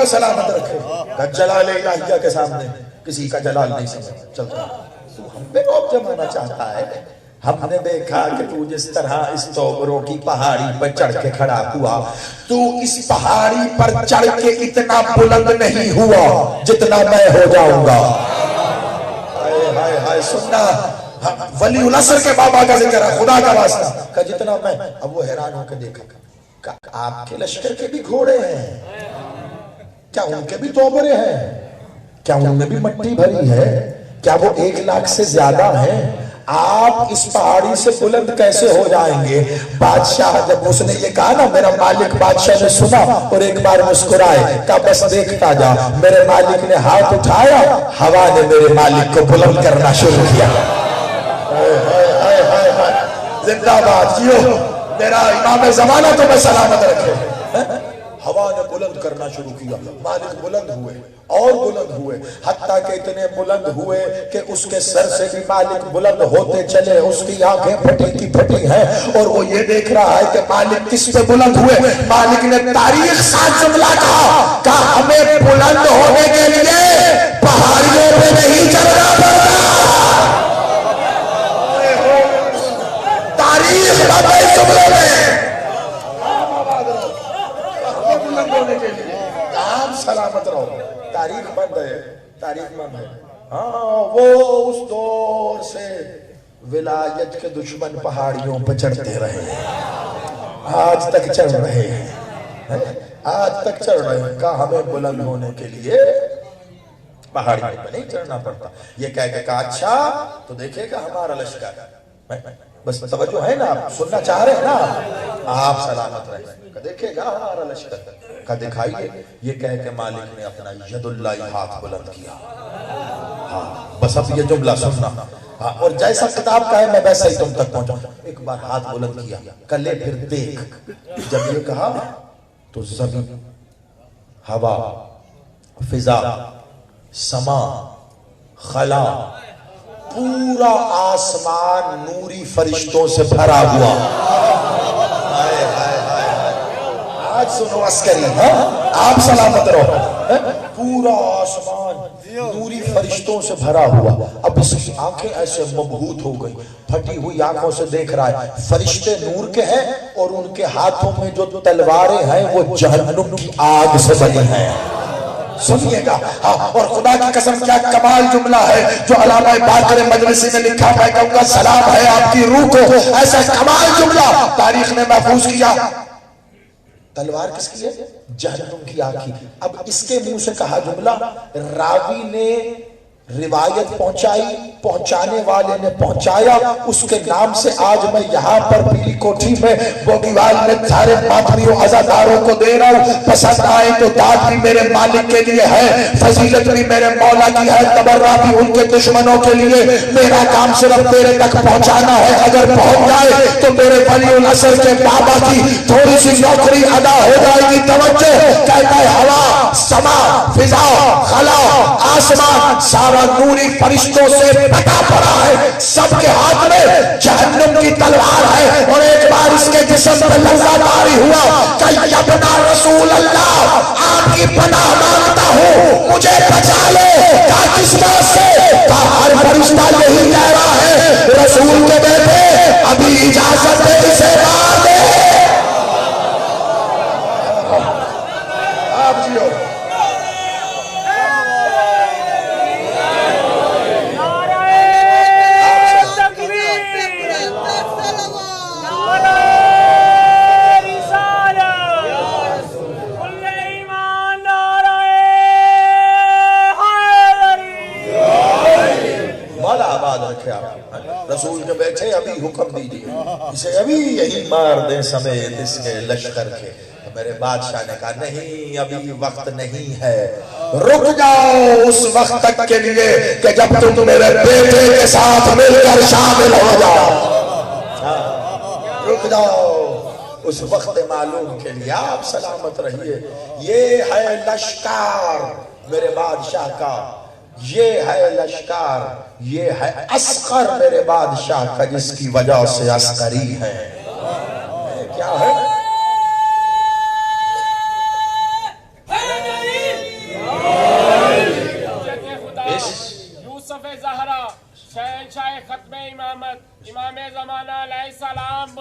کو سلامت رکھے. کہ جلال الہیہ کے سامنے کسی کا جلال نہیں سمجھ چلتا. تو ہم پہ روب جمانا چاہتا ہے. ہم نے دیکھا کہ تو جس طرح اس توبروں کی پہاڑی پر چڑھ کے کھڑا ہوا, تو اس پہاڑی پر چڑھ کے اتنا بلند نہیں ہوا جتنا میں ہو جاؤں گا. ہائے ہائے سننا, ولی العصر کے بابا کا ذکر ہے, خدا کا واسطہ, کہ جتنا میں. اب وہ حیران ہو کے دیکھا کہ آپ کے لشکر کے بھی گھوڑے ہیں, کیا ان کے بھی توبرے ہیں, کیا ان میں بھی مٹی بھری ہے, کیا وہ 1 لاکھ سے زیادہ ہیں؟ آپ اس پہاڑی سے بلند کیسے ہو جائیں گے؟ بادشاہ جب اس نے یہ کہا نا میرا مالک, بادشاہ نے سنا اور ایک بار مسکرائے, کہا بس دیکھتا جا. میرے مالک نے ہاتھ اٹھایا, ہوا نے میرے مالک کو بلند کرنا شروع کیا. زندہ باد جیو, میرا امام زمانہ تو میں سلامت رکھے. ہوا نے بلند کرنا شروع کیا, مالک بلند ہوئے اور بلند ہوئے, حتیٰ کہ اتنے بلند ہوئے کہ اس کے سر سے بھی مالک بلند ہوتے چلے. اس کی آنکھیں پھٹی کی پھٹی ہیں اور وہ یہ دیکھ رہا ہے کہ مالک کس پہ بلند ہوئے. مالک نے تاریخ ساتھ جملہ کہا کہ ہمیں بلند ہونے کے لیے پہاڑیوں پہ نہیں چڑھنا پڑتا. تاریخ بابا جملے میں آپ سلامت رہو. تاریخ بند ہے, تاریخ بند ہے. ہاں وہ اس دور سے ولایت کے دشمن پہاڑیوں پہ چڑھتے رہے, آج تک چڑھ رہے ہیں, آج تک چڑھ رہے ہیں. کہا ہمیں بلند ہونے کے لیے پہاڑیوں پہ نہیں چڑھنا پڑتا. یہ کہہ کے کہا اچھا تو دیکھے گا ہمارا لشکر. بس توجہ ہے نا, آپ سننا چاہ رہے ہیں نا, آپ سلامت رہے. دیکھے گا ہمارا لشکر, کا دکھائیے. یہ کہہ کے مالک نے اپنا ید اللہ ہاتھ بلند کیا. ہاں بس اب یہ جملہ سننا, اور جیسا کتاب کا ہے میں ویسا ہی تم تک پہنچا. ایک بار ہاتھ بلند کیا, کلے پھر دیکھ. جب یہ کہا تو زمین, ہوا, فضا, سما, خلا, پورا آسمان نوری فرشتوں سے بھرا ہوا. آج سنو عسکری, آپ سلامت رہو. پورا آسمان نوری فرشتوں سے بھرا ہوا. اب اس کی آنکھیں ایسے مبہوت ہو گئی, پھٹی ہوئی آنکھوں سے دیکھ رہا ہے. فرشتے نور کے ہیں اور ان کے ہاتھوں میں جو تلواریں ہیں وہ جہنم کی آگ سے بنی ہیں. سنیے گا. اور خدا کی قسم کیا کمال جملہ ہے جو علامہ باقر مجلسی نے لکھا. میں کہوں گا سلام ہے آپ کی روح کو, ایسا کمال جملہ تاریخ نے محفوظ کیا. تلوار کس کی ہے؟ جہنم کی آگ کی. اب اس کے منہ سے کہا جملہ, راوی نے روایت پہنچائی, پہنچانے والے نے پہنچایا, اس کے نام سے آج میں یہاں پر پیلی کوٹھی میں بوگیوال میں سارے ماتمیوں عزاداروں کو دے رہا ہوں. پسند آئے تو داد بھی میرے مالک کے لیے ہے, فضیلت بھی میرے مولا کی ہے, تبرہ بھی ان کے دشمنوں کے لیے. میرا کام صرف تیرے تک پہنچانا ہے, اگر پہنچ جائے تو میرے ولی العصر کے بابا کی تھوڑی سی نوکری ادا ہو جائے گی. توجہ, کہتا ہے ہوا, سما, فضا, خلا, آسمان سارا نوری فرشتوں سے پٹا پڑا ہے. سب کے ہاتھ میں جہنم کی تلوار ہے. اور ایک بار اس کے جسم پہ لرزہ طاری ہوا کہ یا ابنا رسول اللہ, آپ کی پناہ مانگتا ہوں, مجھے بچا لو. کہا کس بات سے؟ کہا ہر فرشتہ یہی کہہ رہا ہے, رسول کے بیٹے ابھی اجازت دے, اسے مار دے. آپ جیو. رسول کے بیٹھے ابھی حکم دیجیے, اسے ابھی یہی مار دیں سمیت اس کے لشکر کے. میرے بادشاہ نے کہا نہیں, ابھی وقت نہیں ہے, رک جاؤ اس وقت تک کے لیے کہ جب تم میرے بیٹے کے ساتھ مل کر شامل ہو جاؤ. رک جاؤ اس وقت معلوم کے لیے. آپ سلامت رہیے. یہ ہے لشکر میرے بادشاہ کا, یہ ہے لشکر, یہ ہے عسکر میرے بادشاہ کا, جس کی وجہ سے عسکری ہے. کیا ہے؟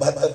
72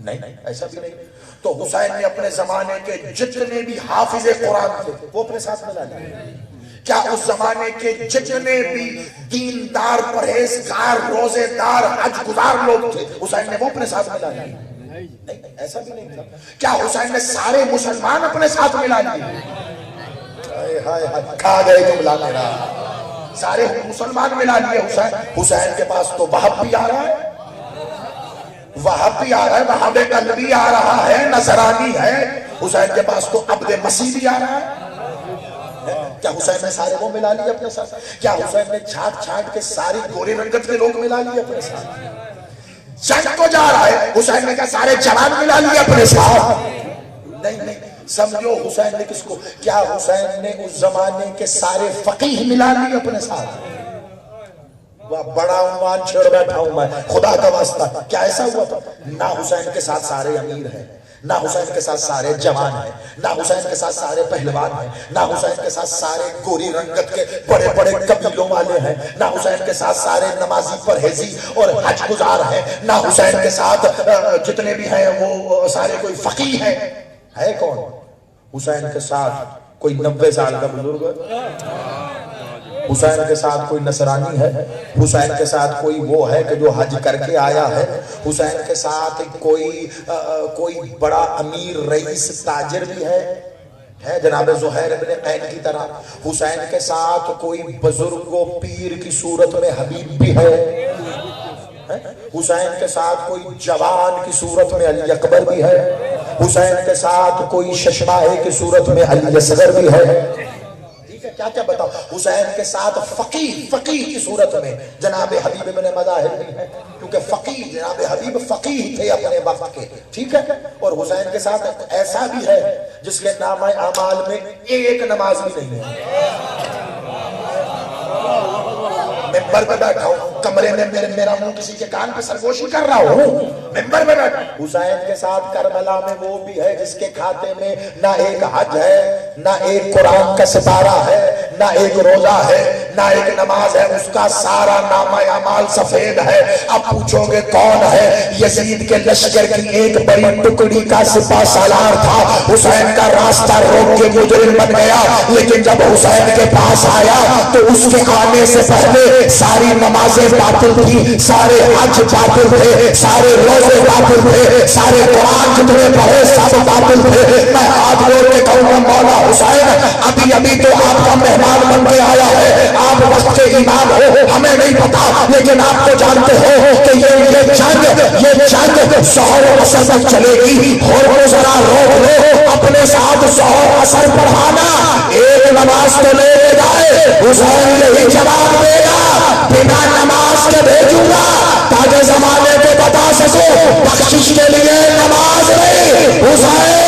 نہیں، ایسا بھی نہیں. تو حسین نے اپنے زمانے کے جتنے بھی حافظ قرآن تھے وہ اپنے ساتھ ملا لیے. کیا اس زمانے کے جتنے بھی دیندار، پرہیزگار، روزے دار، حج گزار لوگ تھے حسین نے وہ اپنے ساتھ ملا لیے؟ نہیں، ایسا بھی نہیں تھا. کیا حسین نے سارے مسلمان اپنے ساتھ ملا لیے؟ کھا گئے جملہ میرا. سارے مسلمان ملا لیے حسین. حسین کے پاس تو وہاب بھی آ رہا ہے، وہاب بھی آ رہا ہے، وہاب قلبی آ رہا ہے، نصرانی ہے. حسین کے پاس تو عبد مسیح بھی آ رہا ہے. کیا حسین نے سارے وہ ملا لیے اپنے ساتھ؟ کیا حسین نے چھانٹ چھانٹ کے ساری گوری رنگت کے لوگ ملا لیے اپنے ساتھ؟ جنگ کو جا رہا ہے حسین نے کیا سارے جوان ملا لیے اپنے ساتھ؟ نہیں، سمجھو حسین نے کس کو. کیا حسین نے اس زمانے کے سارے فقیہ ملا لیے اپنے ساتھ؟ بڑا عنوان چھوڑ بیٹھا ہوں میں، خدا کا واسطہ. کیا ایسا ہوا تھا؟ نہ حسین کے ساتھ سارے امیر ہیں، نہ حسین کے ساتھ سارے جوان ہیں، نہ حسین کے ساتھ سارے پہلوان ہیں، نہ حسین کے ساتھ سارے گوری رنگت کے بڑے بڑے قبیلوں والے ہیں، نہ حسین کے ساتھ سارے نمازی، پرہیزی اور حج گزار ہیں، نہ حسین کے ساتھ جتنے بھی ہیں وہ سارے کوئی فقیہ ہیں. ہے کون؟ حسین کے ساتھ کوئی 90 سال کا بزرگ ہے، حسین کے ساتھ کوئی نصرانی ہے، حسین کے ساتھ کوئی وہ ہے کہ جو حج کر کے آیا ہے، حسین کے ساتھ کوئی بڑا امیر، رئیس، تاجر بھی ہے جناب زہیر ابن قین کی طرح. حسین کے ساتھ کوئی بزرگ و پیر کی صورت میں حبیب بھی ہے. حسین کے ساتھ کوئی جوان کی صورت میں علی اکبر بھی ہے. حسین کے ساتھ کوئی ششماہے کی صورت میں علی اصغر بھی ہے. کیا بتاؤ. حسین کے ساتھ فقیہ کی صورت میں جناب حبیب ابن مظاہر بھی ہے، کیونکہ فقیہ جناب حبیب فقیہ تھے اپنے وقت کے. ٹھیک ہے. اور حسین کے ساتھ ایسا بھی ہے جس کے نامہ اعمال میں ایک نماز بھی نہیں ہے. ممبر پہ بیٹھا ہوں، کمرے میں میرا منہ کسی کے کان پہ سرگوشی کر رہا ہوں، ممبر پہ بیٹھا. حسین کے ساتھ کربلا میں وہ بھی ہے جس کے کھاتے میں نہ ایک حج ہے، نہ ایک قرآن کا سپارہ ہے، نہ ایک روزہ ہے، نہ ایک نماز ہے. اس کا سارا نامہ اعمال سفید ہے. اب پوچھو گے کون ہے؟ یزید کے لشکر کی ایک بڑی ٹکڑی کا سپہ سالار تھا. حسین کا راستہ روک کے مجرم بن گیا، لیکن جب حسین کے پاس آیا تو اس کے آنے سے پہلے ساری نمازیں باطل تھی، سارے حج باطل تھے، سارے روزے باطل تھے، سارے قرآن جتنے پڑھے سب باطل تھے. میں ہاتھ جوڑ کے کہوں گا مولا حسین ابھی تو آپ کا مہمان بن کے آیا ہے، آپ وقت کے امام ہو، ہمیں نہیں پتا، لیکن آپ تو جانتے ہو کہ یہ جنگ ظہر و عصر تک چلے گی. اور وہ ذرا روک لو، اپنے ساتھ ظہر عصر پڑھانا، ایک نماز تو لے جائے. حسین یہی جواب دے گا بنا نماز کے بھیجوں گا تاکہ زمانے کو بتا سکو بخشش کے لیے نماز نہیں. حسین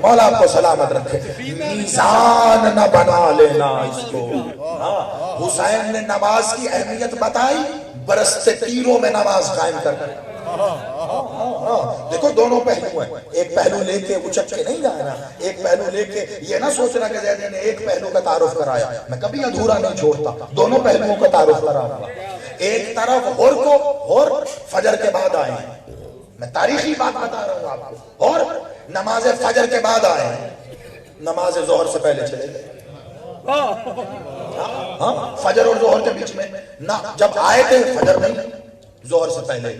مولا آپ کو سلامت رکھے. میزان نہ بنا لینا اس کو. حسین نے نماز کی اہمیت بتائی، برستے تیروں میں نماز قائم کر. دیکھو دونوں پہلو ہیں، ایک پہلو لے کے اچک کے نہیں جانا، ایک پہلو لے کے یہ نہ سوچنا کہ زیادہ نے ایک پہلو کا تعارف کرایا. میں کبھی ادھورا نہیں چھوڑتا، دونوں پہلوؤں کا تعارف کراؤں. ایک طرف اور فجر کے بعد آئے ہیں، میں تاریخی بات بتا رہا ہوں آپ کو، اور نماز فجر کے بعد آئے ہیں، نماز ظہر سے پہلے چلے گئے. فجر اور ظہر کے بیچ میں نہ جب آئے تھے فجر نہیں، ظہر سے پہلے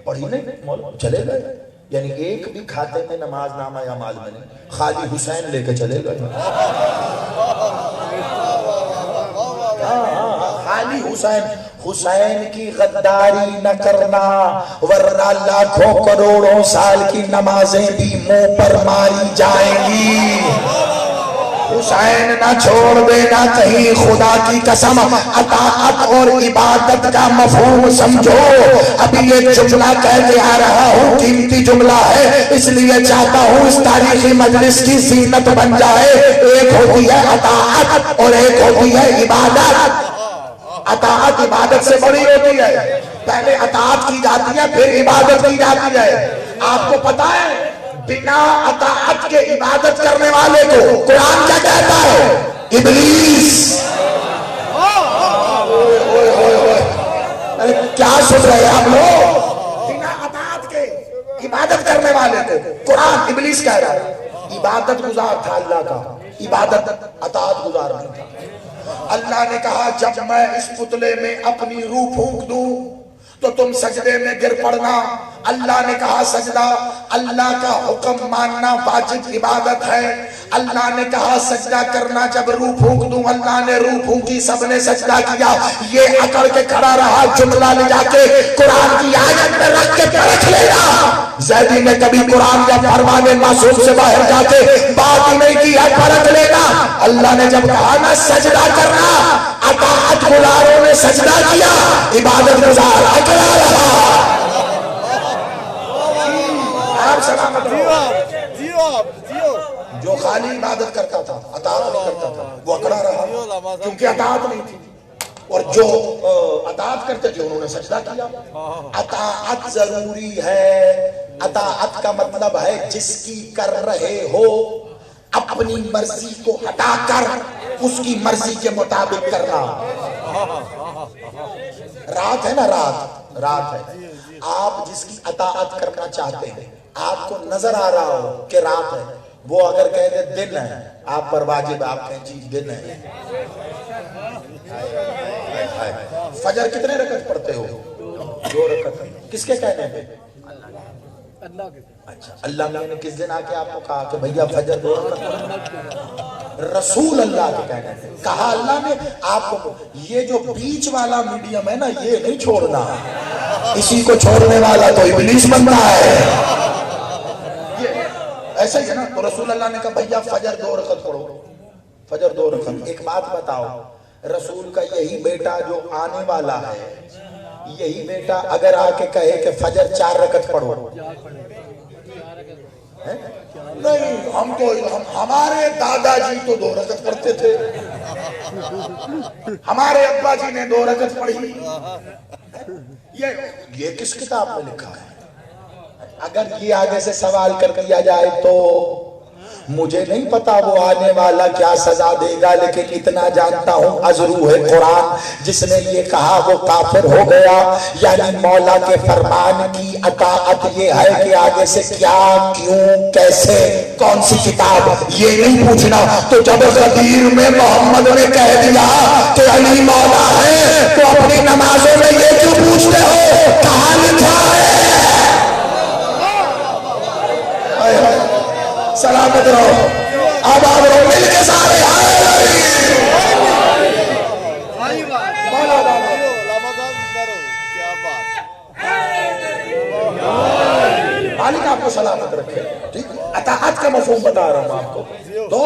پڑھی نہیں، چلے گئے. یعنی ایک بھی کھاتے میں نماز نامہ یا مال میں نہیں، خالی حسین لے کے چلے گئے. خالی حسین کی غداری نہ کرنا، ورنہ لاکھوں کروڑوں سال کی نمازیں بھی منہ پر ماری جائیں گی. حسین نہ چھوڑ دینا کہیں، خدا کی قسم اطاعت اور عبادت کا مفہوم سمجھو. ابھی ایک جملہ کہہ کے آ رہا ہوں، قیمتی جملہ ہے، اس لیے چاہتا ہوں اس تاریخی مجلس کی زینت بن جائے. ایک ہوتی ہے اطاعت اور ایک ہوتی ہے عبادت. اطاعت عبادت سے بڑی ہوتی ہے. پہلے اطاعت کی جاتی ہے پھر عبادت کی جاتی ہے. آپ کو پتا ہے بنا اطاعت کے عبادت کرنے والے کو قرآن کیا کہتا ہے؟ ابلیس. کیا سن رہے ہیں ہم لوگ؟ بنا اطاعت کے عبادت کرنے والے کو قرآن ابلیس کہہ رہا ہے. عبادت گزار تھا اللہ کا، عبادت اطاعت گزار نہیں تھا. اللہ نے کہا جب میں اس پتلے میں اپنی روح پھونک دوں تو تم سجدے میں گر پڑنا. اللہ نے کہا سجدہ، اللہ کا حکم ماننا واجب عبادت ہے. اللہ نے کہا سجدہ کرنا جب روح پھونک دوں. اللہ نے روح پھونکی، سب نے سجدہ کیا. یہ اکڑ کے کھڑا رہا، جملہ لے جا کے قرآن کی آیت میں رکھ کے پرکھ لینا. زیدی نے کبھی قرآن یا فرمان معصوم سے باہر جا کے بات ہی نہیں کی ہے، پرکھ لینا. اللہ نے جب کہا نا سجدہ کرنا، اطاعت گزاروں نے سجدہ کیا، عبادت گزار اکڑا رہا. آپ سلامت رہو. جو خالی عبادت کرتا تھا اطاعت نہیں کرتا تھا وہ اکڑا رہا کیونکہ اطاعت نہیں تھی. اور جو اطاعت کرتے تھے انہوں نے سجدہ کیا. اطاعت ضروری ہے. اطاعت کا مطلب ہے جس کی کر رہے ہو اپنی مرضی کو ہٹا کر اس کی مرضی کے مطابق کرنا. رات ہے نا، رات ہے. آپ جس کی اطاعت کرنا چاہتے ہیں، آپ کو نظر آ رہا ہو کہ رات ہے، وہ اگر کہہ دے دن ہے آپ پر واجب آپ کہیں جی دن ہے. فجر کتنے رکعت پڑھتے ہو؟ 2 رکعت. کس کے کہنے پہ؟ اللہ کے. اچھا، اللہ نے کس دن آ کے آپ کو کہا کہ بھیا فجر 2 رکعت؟ رسول اللہ کے کہنے پہ کہا اللہ نے آپ کو. یہ جو بیچ والا میڈیم ہے نا، یہ نہیں چھوڑنا. اسی کو چھوڑنے والا تو ابلیس بنتا ہے. ایسا ہی ہے نا. تو رسول اللہ نے کہا بھیا فجر 2 رکعت پڑھو. فجر 2 رکعت. ایک بات بتاؤ، رسول کا یہی بیٹا جو آنے والا ہے، یہی بیٹا اگر آ کے کہے کہ فجر 4 رکعت پڑھو، نہیں ہم تو ہمارے دادا جی تو 2 رکعت پڑھتے تھے، ہمارے ابا جی نے 2 رکعت پڑھی. یہ کس کتاب میں لکھا ہے؟ اگر یہ آگے سے سوال کر دیا جائے تو مجھے نہیں پتا وہ آنے والا کیا سزا دے گا، لیکن اتنا جانتا ہوں از روح قرآن جس نے یہ کہا وہ کافر ہو گیا. یعنی مولا کے فرمان کی اطاعت یہ ہے کہ آگے سے کیا، کیوں، کیسے، کون سی کتاب، یہ نہیں پوچھنا. تو جب غدیر میں محمد نے کہہ دیا کہ علی مولا ہے تو اپنی نمازوں میں یہ کیوں پوچھتے ہو کہاں لکھا ہے؟ سلامت رہو، آباد رہو، مل کے سارے مالک آپ کو سلامت رکھے. ٹھیک ہے، اطاعت کا مفہوم بتا رہا ہوں آپ کو. تو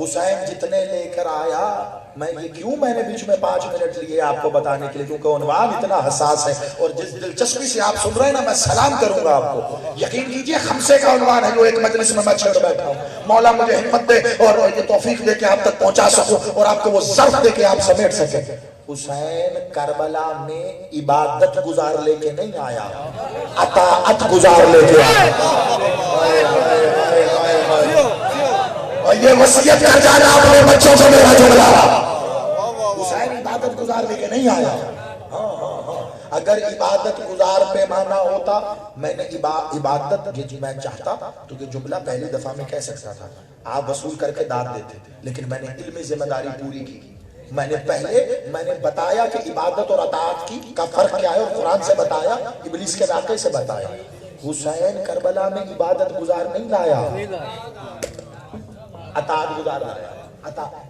حسین جتنے لے کر آیا، میں نے بیچ میں 5 منٹ لیے آپ کو بتانے کے لیے کیونکہ عنوان اتنا حساس ہے اور جس دلچسپی سے آپ سن رہے ہیں نا، میں سلام کروں گا آپ کو. یقین کیجئے خمسے کا عنوان ہے جو ایک مجلس میں چھڑ بیٹھا ہوں. مولا مجھے ہمت دے اور یہ توفیق دے کہ آپ تک پہنچا سکوں اور آپ کو وہ ظرف دے کہ آپ سمیٹ سکیں. حسین کربلا میں عبادت گزار لے کے نہیں آیا، اطاعت گزار لے کے آیا. اور یہ وصیت کر جانا اپنے بچوں سے میرا جملہ، حسین عبادت گزار لے کے نہیں آیا. اگر عبادت گزار پیمانہ ہوتا، میں نے عبادت میں چاہتا تو یہ جملہ پہلی دفعہ میں کہہ سکتا تھا، آپ وصول کر کے داد دیتے تھے، لیکن میں نے علمی ذمہ داری پوری کی. میں نے بتایا کہ عبادت اور اطاعت کی کا فرق کیا ہے اور قرآن سے بتایا، ابلیس کے واقعے سے بتایا. حسین کربلا میں عبادت گزار نہیں لایا، اطاعت گزار لایا.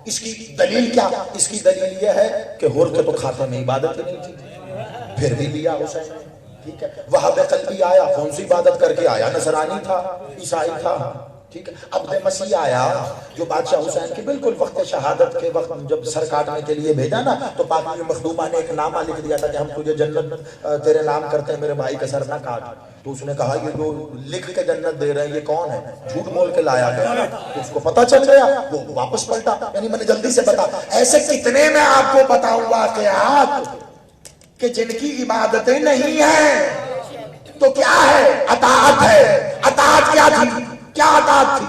اس کی دلیل کیا؟ اس کی دلیل یہ ہے کہ ہور کے تو کھاتے میں عبادت نہیں تھی، پھر بھی لیا حسین. ٹھیک ہے، وہاں قلبی آیا، کون سی عبادت کر کے آیا؟ نصرانی تھا، عیسائی تھا. ٹھیک ہے. عبد مسیح آیا جو بادشاہ حسین کے بالکل وقت شہادت کے وقت جب سر کاٹنے کے لیے بھیجا نا تو پاکی مخدومہ نے ایک نامہ لکھ دیا تھا کہ ہم تجھے جنت تیرے نام کرتے ہیں، میرے بھائی کا سر نہ کاٹ. تو اس نے کہا یہ جو لکھ کے جنت دے رہے ہیں یہ کون ہے؟ جھوٹ بول کے لایا گیا. تو اس کو پتہ چل گیا، وہ واپس پلٹا. یعنی میں نے جلدی سے بتا. ایسے کتنے میں آپ کو بتاؤں واقعات کہ جن کی عبادتیں نہیں ہیں تو کیا ہے؟ اطاعت ہے. اطاعت کیا تھی؟ کیا اطاعت تھی؟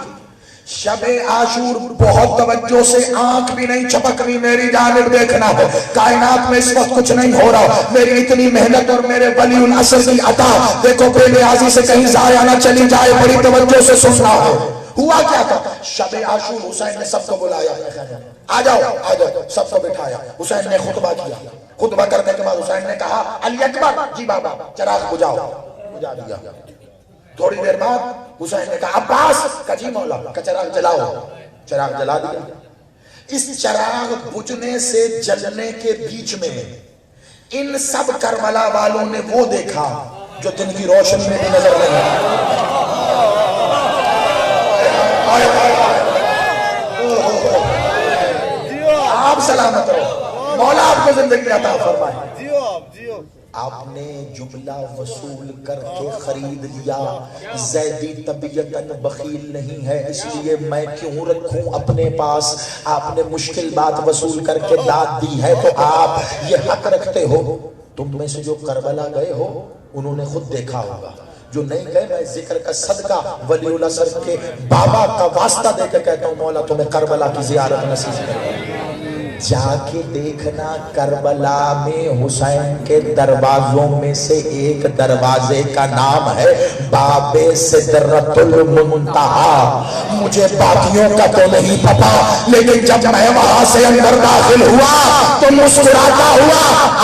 شب عاشور بہت توجہ سے، آنکھ بھی نہیں چپکنی میری جانب دیکھنا ہے. کائنات میں اس وقت کچھ نہیں ہو رہا، میری اتنی محنت اور میرے ولی العصر کی عطا دیکھو بے نیازی سے کہیں ضائع نہ چلی جائے، بڑی توجہ سے سننا ہے. ہوا کیا تھا؟ شب عاشور حسین نے سب کو بلایا، آ جاؤ آ جاؤ، سب کو بٹھایا. حسین نے خطبہ کیا. خطبہ کرنے کے بعد حسین نے کہا علی اکبر، جی بابا، چراغ بجھاؤ. بجھا دیا. تھوڑی دیر بعد حسین نے کہا عباس، کا جی مولا، کا چراغ جلاؤ. چراغ جلا دیا. اس چراغ بجھنے سے جلنے کے بیچ میں ان سب کربلا والوں نے وہ دیکھا جو دن کی روشنی میں بھی نظر نہیں آیا. آپ سلامت رہو، مولا آپ کو زندگی عطا فرمائے. آپ نے جملہ وصول کر کے خرید لیا. زیدی طبیعتاً بخیل نہیں ہے، اس لیے میں کیوں رکھوں اپنے پاس. آپ نے مشکل بات وصول کر کے داد دی ہے تو آپ یہ حق رکھتے ہو. تم میں سے جو کربلا گئے ہو انہوں نے خود دیکھا ہوگا، جو نہیں گئے میں ذکر کا صدقہ ولی العصر کے بابا کا واسطہ دے کے کہتا ہوں مولا تمہیں کربلا کی زیارت نصیب کرے. جا کے دیکھنا کربلا میں حسین کے دروازوں میں سے ایک دروازے کا نام ہے باب سدرۃ المنتہی. مجھے باقیوں کا تو نہیں پتا، لیکن جب میں وہاں سے اندر داخل ہوا تو مسکراتا ہوا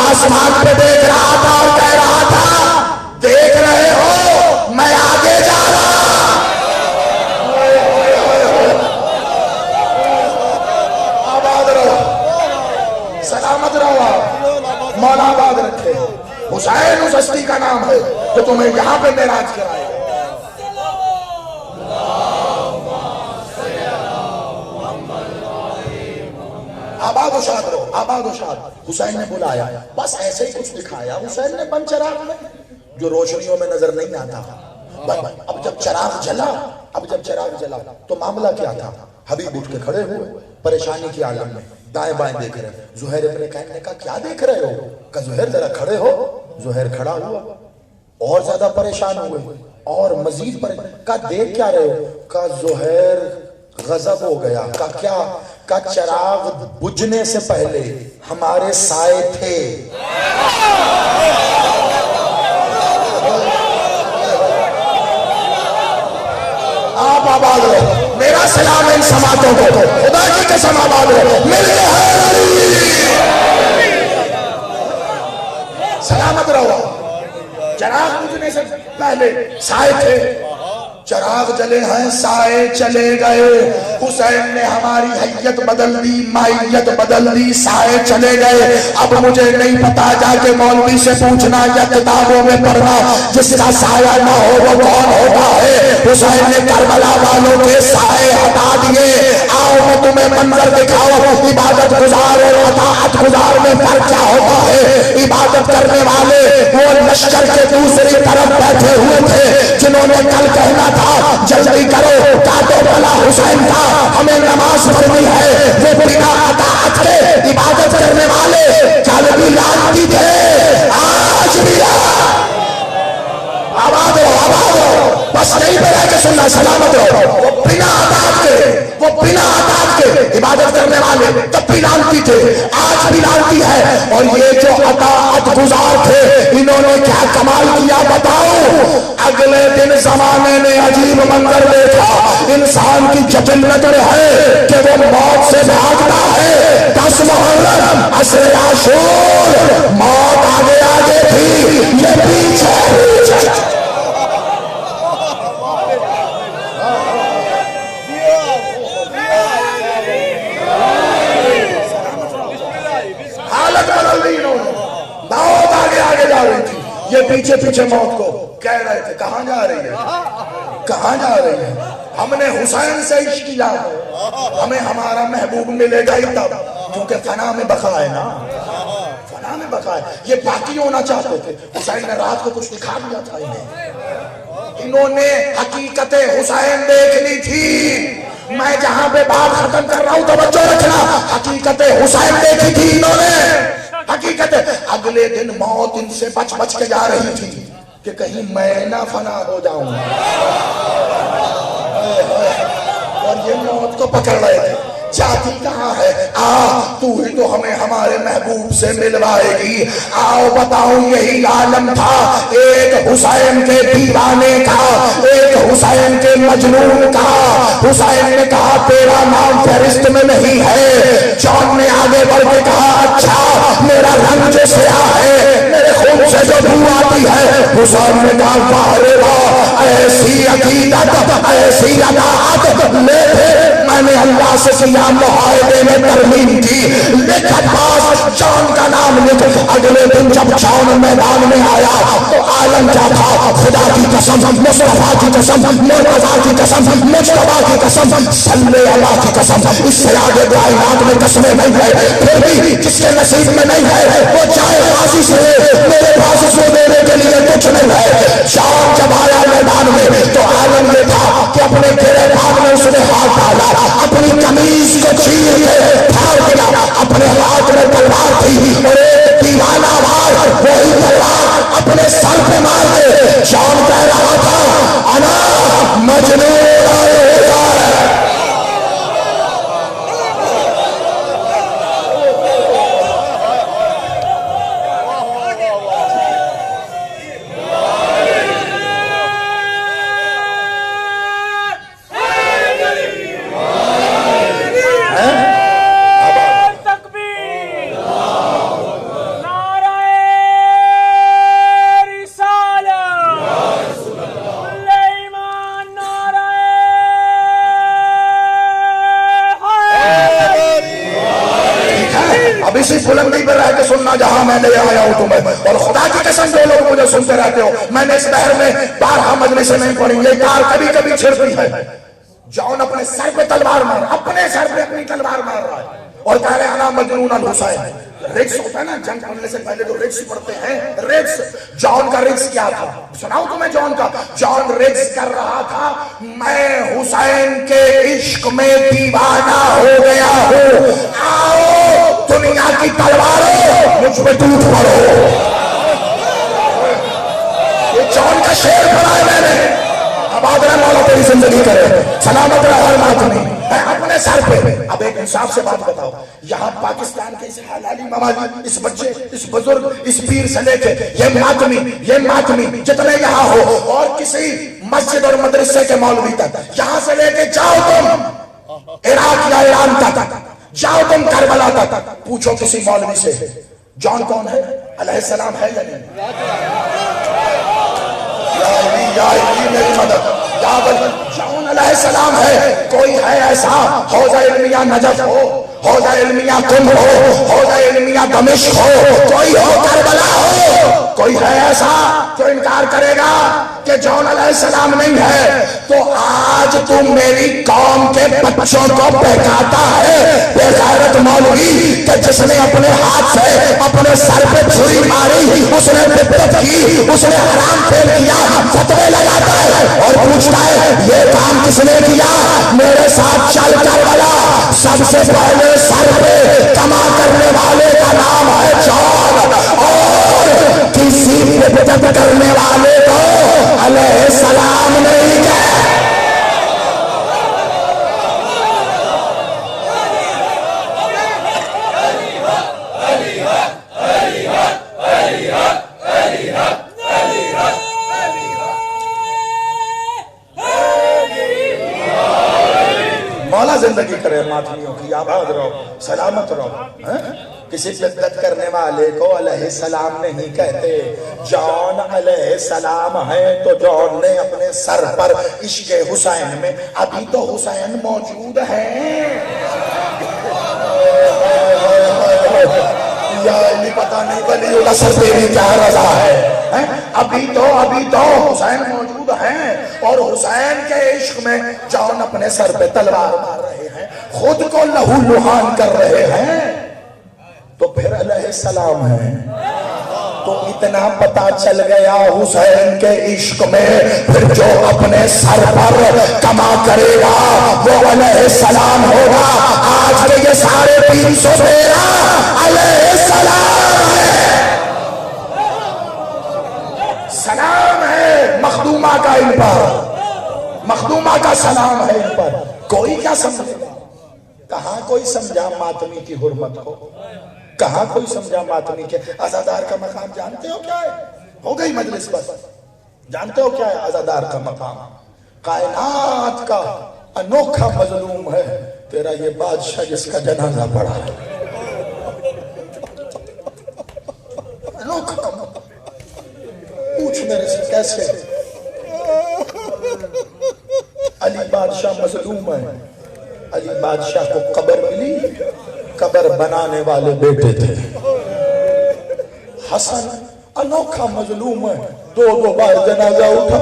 آسمان پہ دیکھ رہا تھا اور کہہ رہا تھا دیکھ رہے ہو میں آگے جا رہا. سلامت رہو، مولا آباد رکھے. حسین اس ہستی کا نام ہے جو تمہیں یہاں پہ معراج کرائے. آباد و شاد رہو، آباد و شاد. حسین نے بلایا، بس ایسے ہی کچھ دکھایا. حسین نے بند چراغ میں جو روشنیوں میں نظر نہیں آتا. اب جب چراغ جلا تو معاملہ کیا تھا؟ حبیب اٹھ کے کھڑے ہوئے پریشانی کی عالم میں، دائیں بائیں دیکھ رہے. زہیر ابن قین نے کہا کیا دیکھ رہے ہو؟ کہ زہیر ذرا کھڑے ہو. زہیر کھڑا ہوا، اور زیادہ پریشان ہوئے اور مزید پریشان. کہا دیکھ کیا رہے ہو؟ کہ زہیر غضب ہو گیا. کہا کیا؟ کہ چراغ بجھنے سے پہلے ہمارے سائے تھے. آپ آباد رہو. میرا سلام ان سماعتوں کو، خدا کی قسم آباد رہو. میرے سلامت رہو. چراغ بجھنے سے پہلے سائے تھے، چراغ جلے ہیں سائے چلے گئے. حسین نے ہماری حیت بدل دی، مائیت بدل دی، سائے چلے گئے. اب مجھے نہیں پتا، جا کے مولوی سے پوچھنا یا کتابوں میں پڑھنا جس کا سایہ نہ ہو وہ کون ہوتا ہے. حسین نے کربلا والوں کے سائے ہٹا دیے. آؤ میں تمہیں منظر دکھاؤ. عبادت گزار اور اطاعت گزار میں فرق کیا ہوتا ہے؟ عبادت کرنے والے وہ لشکر کے دوسری طرف بیٹھے ہوئے تھے جنہوں نے کل کہنا تھا جلدی کرو کاٹو بلا حسین کا ہمیں نماز پڑھنی ہے. وہ بنا اطاعت کے عبادت کرنے والے کل بھی لانتی تھے، آج بھی آباد ہو. بس نہیں پہ رہ کے سننا، سلامت رہو. وہ بنا اطاعت کے عبادت کرنے والے تب بھی لانتی تھے، آج بھی لانتی ہے. اور یہ جو اطاعت گزار تھے انہوں نے کیا کمال کیا بتاؤ. اگلے دن زمانے نے عجیب منظر دیکھا. انسان کی جبل نظر ہے کہ وہ موت سے بھاگتا ہے. 10 محرم عصر عاشور، موت آگے آگے تھی، یہ پیچھے. حالت بدل دی انہوں نے. موت آگے آگے جا رہی تھی، یہ پیچھے پیچھے موت کو کہہ رہے تھے کہاں جا رہی ہے، کہاں جا رہی ہے. ہم نے حسین سے عشق کیا ہے، ہمیں ہمارا محبوب ملے گا ہی تب، کیونکہ فنا میں بقا ہے نا، فنا میں بقا ہے۔ یہ باقی ہونا چاہتے تھے، حسین نے رات کو کچھ دکھا دیا تھا انہوں نے حقیقت حسین دیکھ لی تھی۔ میں جہاں پہ بات ختم کر رہا ہوں توجہ رکھنا، حقیقت حسین دیکھی تھی انہوں نے، حقیقت۔ اگلے دن موت ان سے بچ بچ کے جا رہی تھی کہ کہیں میں نہ فنا ہو جاؤں، اور یہ موت کو پکڑ رہے تھے۔ جاتی کہاں ہے؟ تو ہی تو ہمیں ہمارے محبوب سے ملوائے گی۔ آؤ بتاؤں یہی عالم تھا، ایک حسین کے دیوانے کا، ایک حسین کے مجنون کا۔ حسین نے کہا تیرا نام فہرست میں نہیں ہے۔ جان نے آگے بڑھ کے کہا اچھا میرا رنگ جو سیاہ ہے، میرے خون سے جو بو آتی ہے۔ حسین نے کہا باہر واہ، ایسی عقیدت ایسی عطاعت لے میں نے اللہ سے کیا معاہدے میں ترمیم کی، لکھ عباس جان کا نام لکھ۔ اگلے دن جب جان میدان میں آیا تو عالم کیا تھا؟ خدا کی قسم، مصطفیٰ کی قسم، مرتضیٰ کی قسم، مجتبیٰ کی قسم، صلی اللہ کی قسم، اس سے آگے کائنات میں قسمیں نہیں ہے، پھر بھی جس کے نصیب میں نہیں ہے وہ چاہے غازی سے میرے پاس اس کو دینے کے لیے کچھ نہیں ہے۔ جان جب آیا میدان میں تو عالم نے تھا کہ اپنے گرے بھاگ میں اس نے ہاتھ ڈالا، اپنی قمیض کو چیر کے پھاڑ دیا، اپنے ہاتھ میں تلوار تھی اور ایک دیوانہ وار وہی تلوار اپنے سر پہ مار دے۔ جان کہہ رہا تھا انا مجنون جہاں میں لے آیا ہوں تمہیں، اور خدا کی قسم جو لوگ مجھے سنتے رہتے ہو، میں نے اس بحر میں بارہا مجلس سے نہیں پڑھی، یہ کار کبھی کبھی چھڑتی ہے۔ جان اپنے سر پہ تلوار مار، اپنے سر پہ اپنی تلوار مار رہا ہے اور کہہ رہے انا مجنون الحسین۔ رکس ہوتا ہے نا جنگ کرنے سے پہلے جو رکس پڑھتے ہیں، رکس۔ جان کا رکس کیا تھا سناؤں تمہیں جان کا؟ جان رکس کر رہا تھا میں حسین کے عشق میں دیوانہ ہو گیا ہوں، آؤ دنیا کی تلواروں مجھ پہ ٹوٹ پڑو۔ یہ جان کا شعر پڑھا ہے میں نے۔ آباد رہے مولا تیری زندگی کرے، سلامت رہے ہر بات میں اپنے سر پہ۔ اب ایک انصاف سے بات بتاؤ، یہاں پاکستان کے اس حلالی موالی، اس بچے، اس بزرگ، اس پیر سے لے کے یہ ماتمی جتنے یہاں ہو، اور کسی مسجد اور مدرسے کے مولوی تک، یہاں سے لے کے جاؤ تم عراق یا ایران تک، جاؤ تم کربلا تک، پوچھو کسی مولوی سے جان کون ہے؟ علیہ السلام ہے یا نہیں؟ یا علی میری مدد، یا جان علیہ السلام ہے۔ کوئی ہے ایسا حوضہ علمیہ نجف ہو، حوضہ علمیہ کم ہو، حوضہ علمیہ دمشق ہو، کوئی ہو کربلا ہو، کوئی ہے ایسا جو انکار کرے گا کہ جان علیہ السلام نہیں ہے؟ تو آج تم میری قوم کے بچوں کو بہکاتا ہے بے غیرت مولوی کہ جس نے اپنے ہاتھ سے اپنے سر پہ چھری ماری، اس نے بدعت کی، اس نے حرام فعل کیا، فتوے لگاتا ہے اور پوچھتا ہے یہ کام کس نے کیا؟ میرے ساتھ چل کر والا سب سے پہلے سر پہ کما کرنے والے کا نام ہے جان، اور کسی بدعت کرنے والے کو علیہ السلام نہیں کہا۔ مولا زندگی کرے ماتمیوں کی، آباد رہو، سلامت رہو۔ کسی بدعت کرنے والے کو علیہ السلام نہیں کہتے۔ جان علیہ السلام ہے تو جان نے اپنے سر پر عشق حسین میں، ابھی تو حسین موجود ہیں، یا علی پتہ نہیں ولی اللہ سر پہ بھی کیا رضا ہے، ابھی تو حسین موجود موجود ہیں اور حسین کے عشق میں جان اپنے سر پہ تلوار مار رہے ہیں، خود کو لہو لہان کر رہے ہیں، تو پھر علیہ السلام ہے. تو اتنا پتا چل گیا حسین کے عشق میں پھر جو اپنے سر پر کما کرے گا وہ علیہ السلام ہوگا. آج کے یہ سارے 313 علیہ السلام ہے. سلام ہے مخدومہ کا ان پر، مخدومہ کا سلام ہے ان پر. کوئی کیا سمجھے گا؟ کہاں کوئی سمجھا ماتمی کی حرمت کو؟ کہاں کوئی سمجھا ماتمی کے عزادار کا مقام؟ جانتے ہو کیا ہے؟ ہو گئی مجلس بس. جانتے ہو کیا ہے عزادار کا مقام؟ کائنات کا انوکھا مظلوم ہے تیرا یہ بادشاہ جس کا جنازہ پڑا ہے. انوکھا. پوچھ میرے سے کیسے؟ علی بادشاہ مظلوم ہے. علی بادشاہ کو قبر ملی، قبر بنانے والے بیٹے تھے. حسن انوکھا مظلوم ہے، 2 بار جنازہ اٹھا.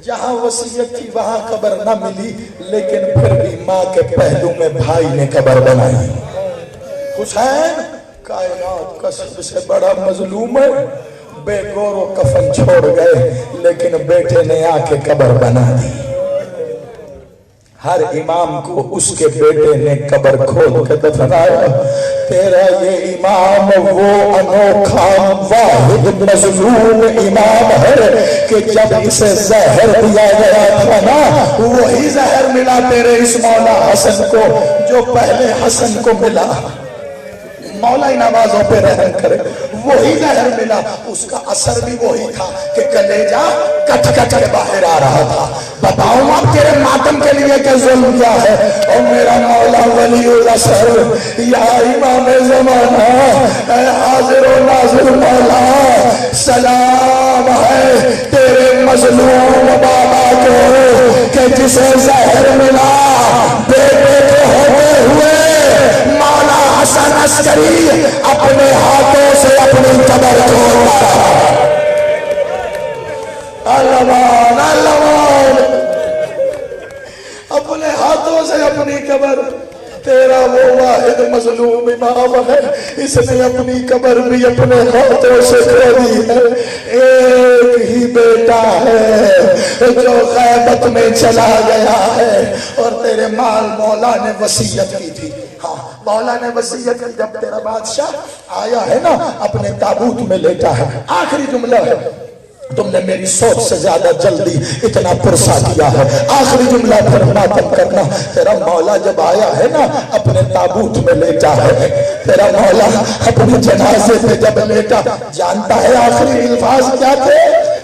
جہاں وصیت تھی وہاں قبر نہ ملی، لیکن پھر بھی ماں کے پہلو میں بھائی نے قبر بنائی. حسین کائنات کا سب سے بڑا مظلوم ہے. بے گور و کفن چھوڑ گئے لیکن بیٹے نے آ کے قبر بنا دی. ہر امام کو اس کے بیٹے نے قبر کھول کے دفنایا. تیرا یہ امام وہ انوکھا واحد مظلوم امام ہے کہ جب اسے زہر دیا گیا تھا نا وہی زہر ملا تیرے اس مولا حسن کو جو پہلے حسن کو ملا. مولا نوازوں پہ رحم کرے. وہی زہر ملا، اس کا اثر بھی وہی تھا کہ کلیجہ کٹ کٹ کے باہر آ رہا تھا. بتاؤں اب تیرے ماتم کے لیے کہ ظلم کیا ہے؟ اور میرا مولا ولی الاسر یا امام زمانہ اے حاضر و ناظر مولا، سلام ہے تیرے مظلوم بابا کو کہ جسے زہر ملا بیٹے کے ہوتے ہوئے مولا حسن عسکری اپنے ہاتھوں سے اپنی قبر کھولتا. اللہ اپنے ہاتھوں سے اپنی قبر. تیرا وہ واحد مظلوم امام ہے، اس نے اپنی قبر بھی اپنے ہاتھوں سے کھولی ہے. ایک ہی بیٹا ہے جو غیبت میں چلا گیا ہے اور تیرے مال مولا نے وصیت کی تھی. ہاں مولا نے وصیت کی. جب تیرا بادشاہ آیا ہے نا اپنے تابوت میں لیٹا ہے، آخری جملہ ہے تم نے میری سوچ سے زیادہ جلدی اتنا پرسا کیا ہے. آخری جملہ پھر ماتم کرنا. تیرا مولا جب آیا ہے نا اپنے تابوت میں لیٹا ہے، تیرا مولا اپنے جنازے پہ جب لیٹا، جانتا ہے آخری الفاظ کیا تھے؟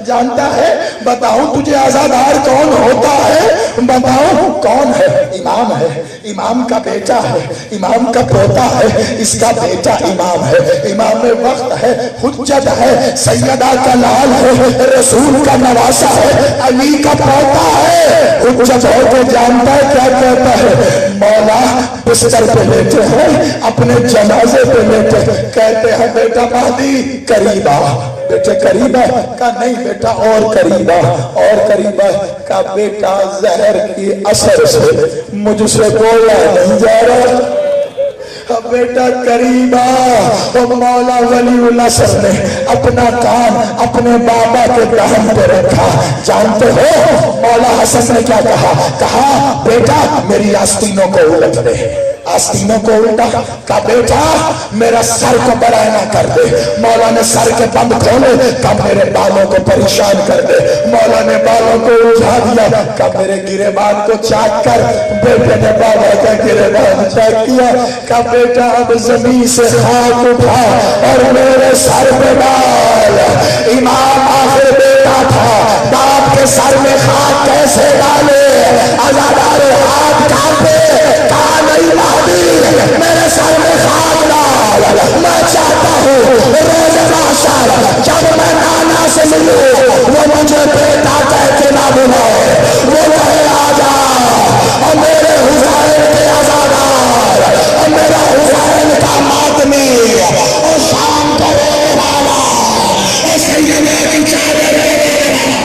جانتا ہے؟ بتاؤں تجھے عزادار کون ہوتا ہے؟ بتاؤں کون ہے؟ امام ہے، امام کا بیٹا ہے، امام کا پوتا ہے، اس کا بیٹا امام ہے، امام وقت ہے، حجت ہے، سیدہ کا لال ہے، رسول کا نواسا ہے، علی کا پوتا ہے. حجت ہو کے جانتا ہے کیا کہتا ہے؟ مولا بستر پہ لیٹے ہیں، اپنے جنازے پہ لیٹے، کہتے ہیں بیٹا مہدی قریب آ. بیٹے قریب ہے؟ کہا نہیں بیٹا اور قریب آ. اور قریب ہے؟ کہا بیٹا زہر کی اثر سے مجھ سے بولا نہیں جا رہا. بیٹا قریب آ. مولا ولی الاسر نے اپنا کام اپنے بابا کے دہن پہ رکھا. جانتے ہو مولا حسن نے کیا کہا؟ کہا بیٹا میری آستینوں کو الٹ دے. آستینوں کو الٹا. کہا بیٹا میرا سر کو بڑا نہ کر دے. مولا نے سر کے بند کھولے. کہا میرے بالوں کو پریشان کر دے. مولا نے بالوں کو اٹھا دیا. کہا میرے گریبان کو چاک کر. بیٹے نے بابا کا گریبان چاک کیا. کہا بیٹا اب زمین سے خاک اٹھا اور میرے سر پہ ڈال. امام آخر بیٹا تھا، باپ کے سر میں خاک کیسے ڈالے؟ عزادار ہاتھ کانپے. کہا نہیں میرے سر میں خاک ڈال. میں چاہتا ہوں روز محشر جب میں نانا سے ملوں وہ مجھے بیٹا کہہ کے نہ بلائے، وہ کہے آجا اور میرے حسین کے عزادار اور میرا حسین کا ماتمی اور شام کرے والا ایسے یہ میری چادر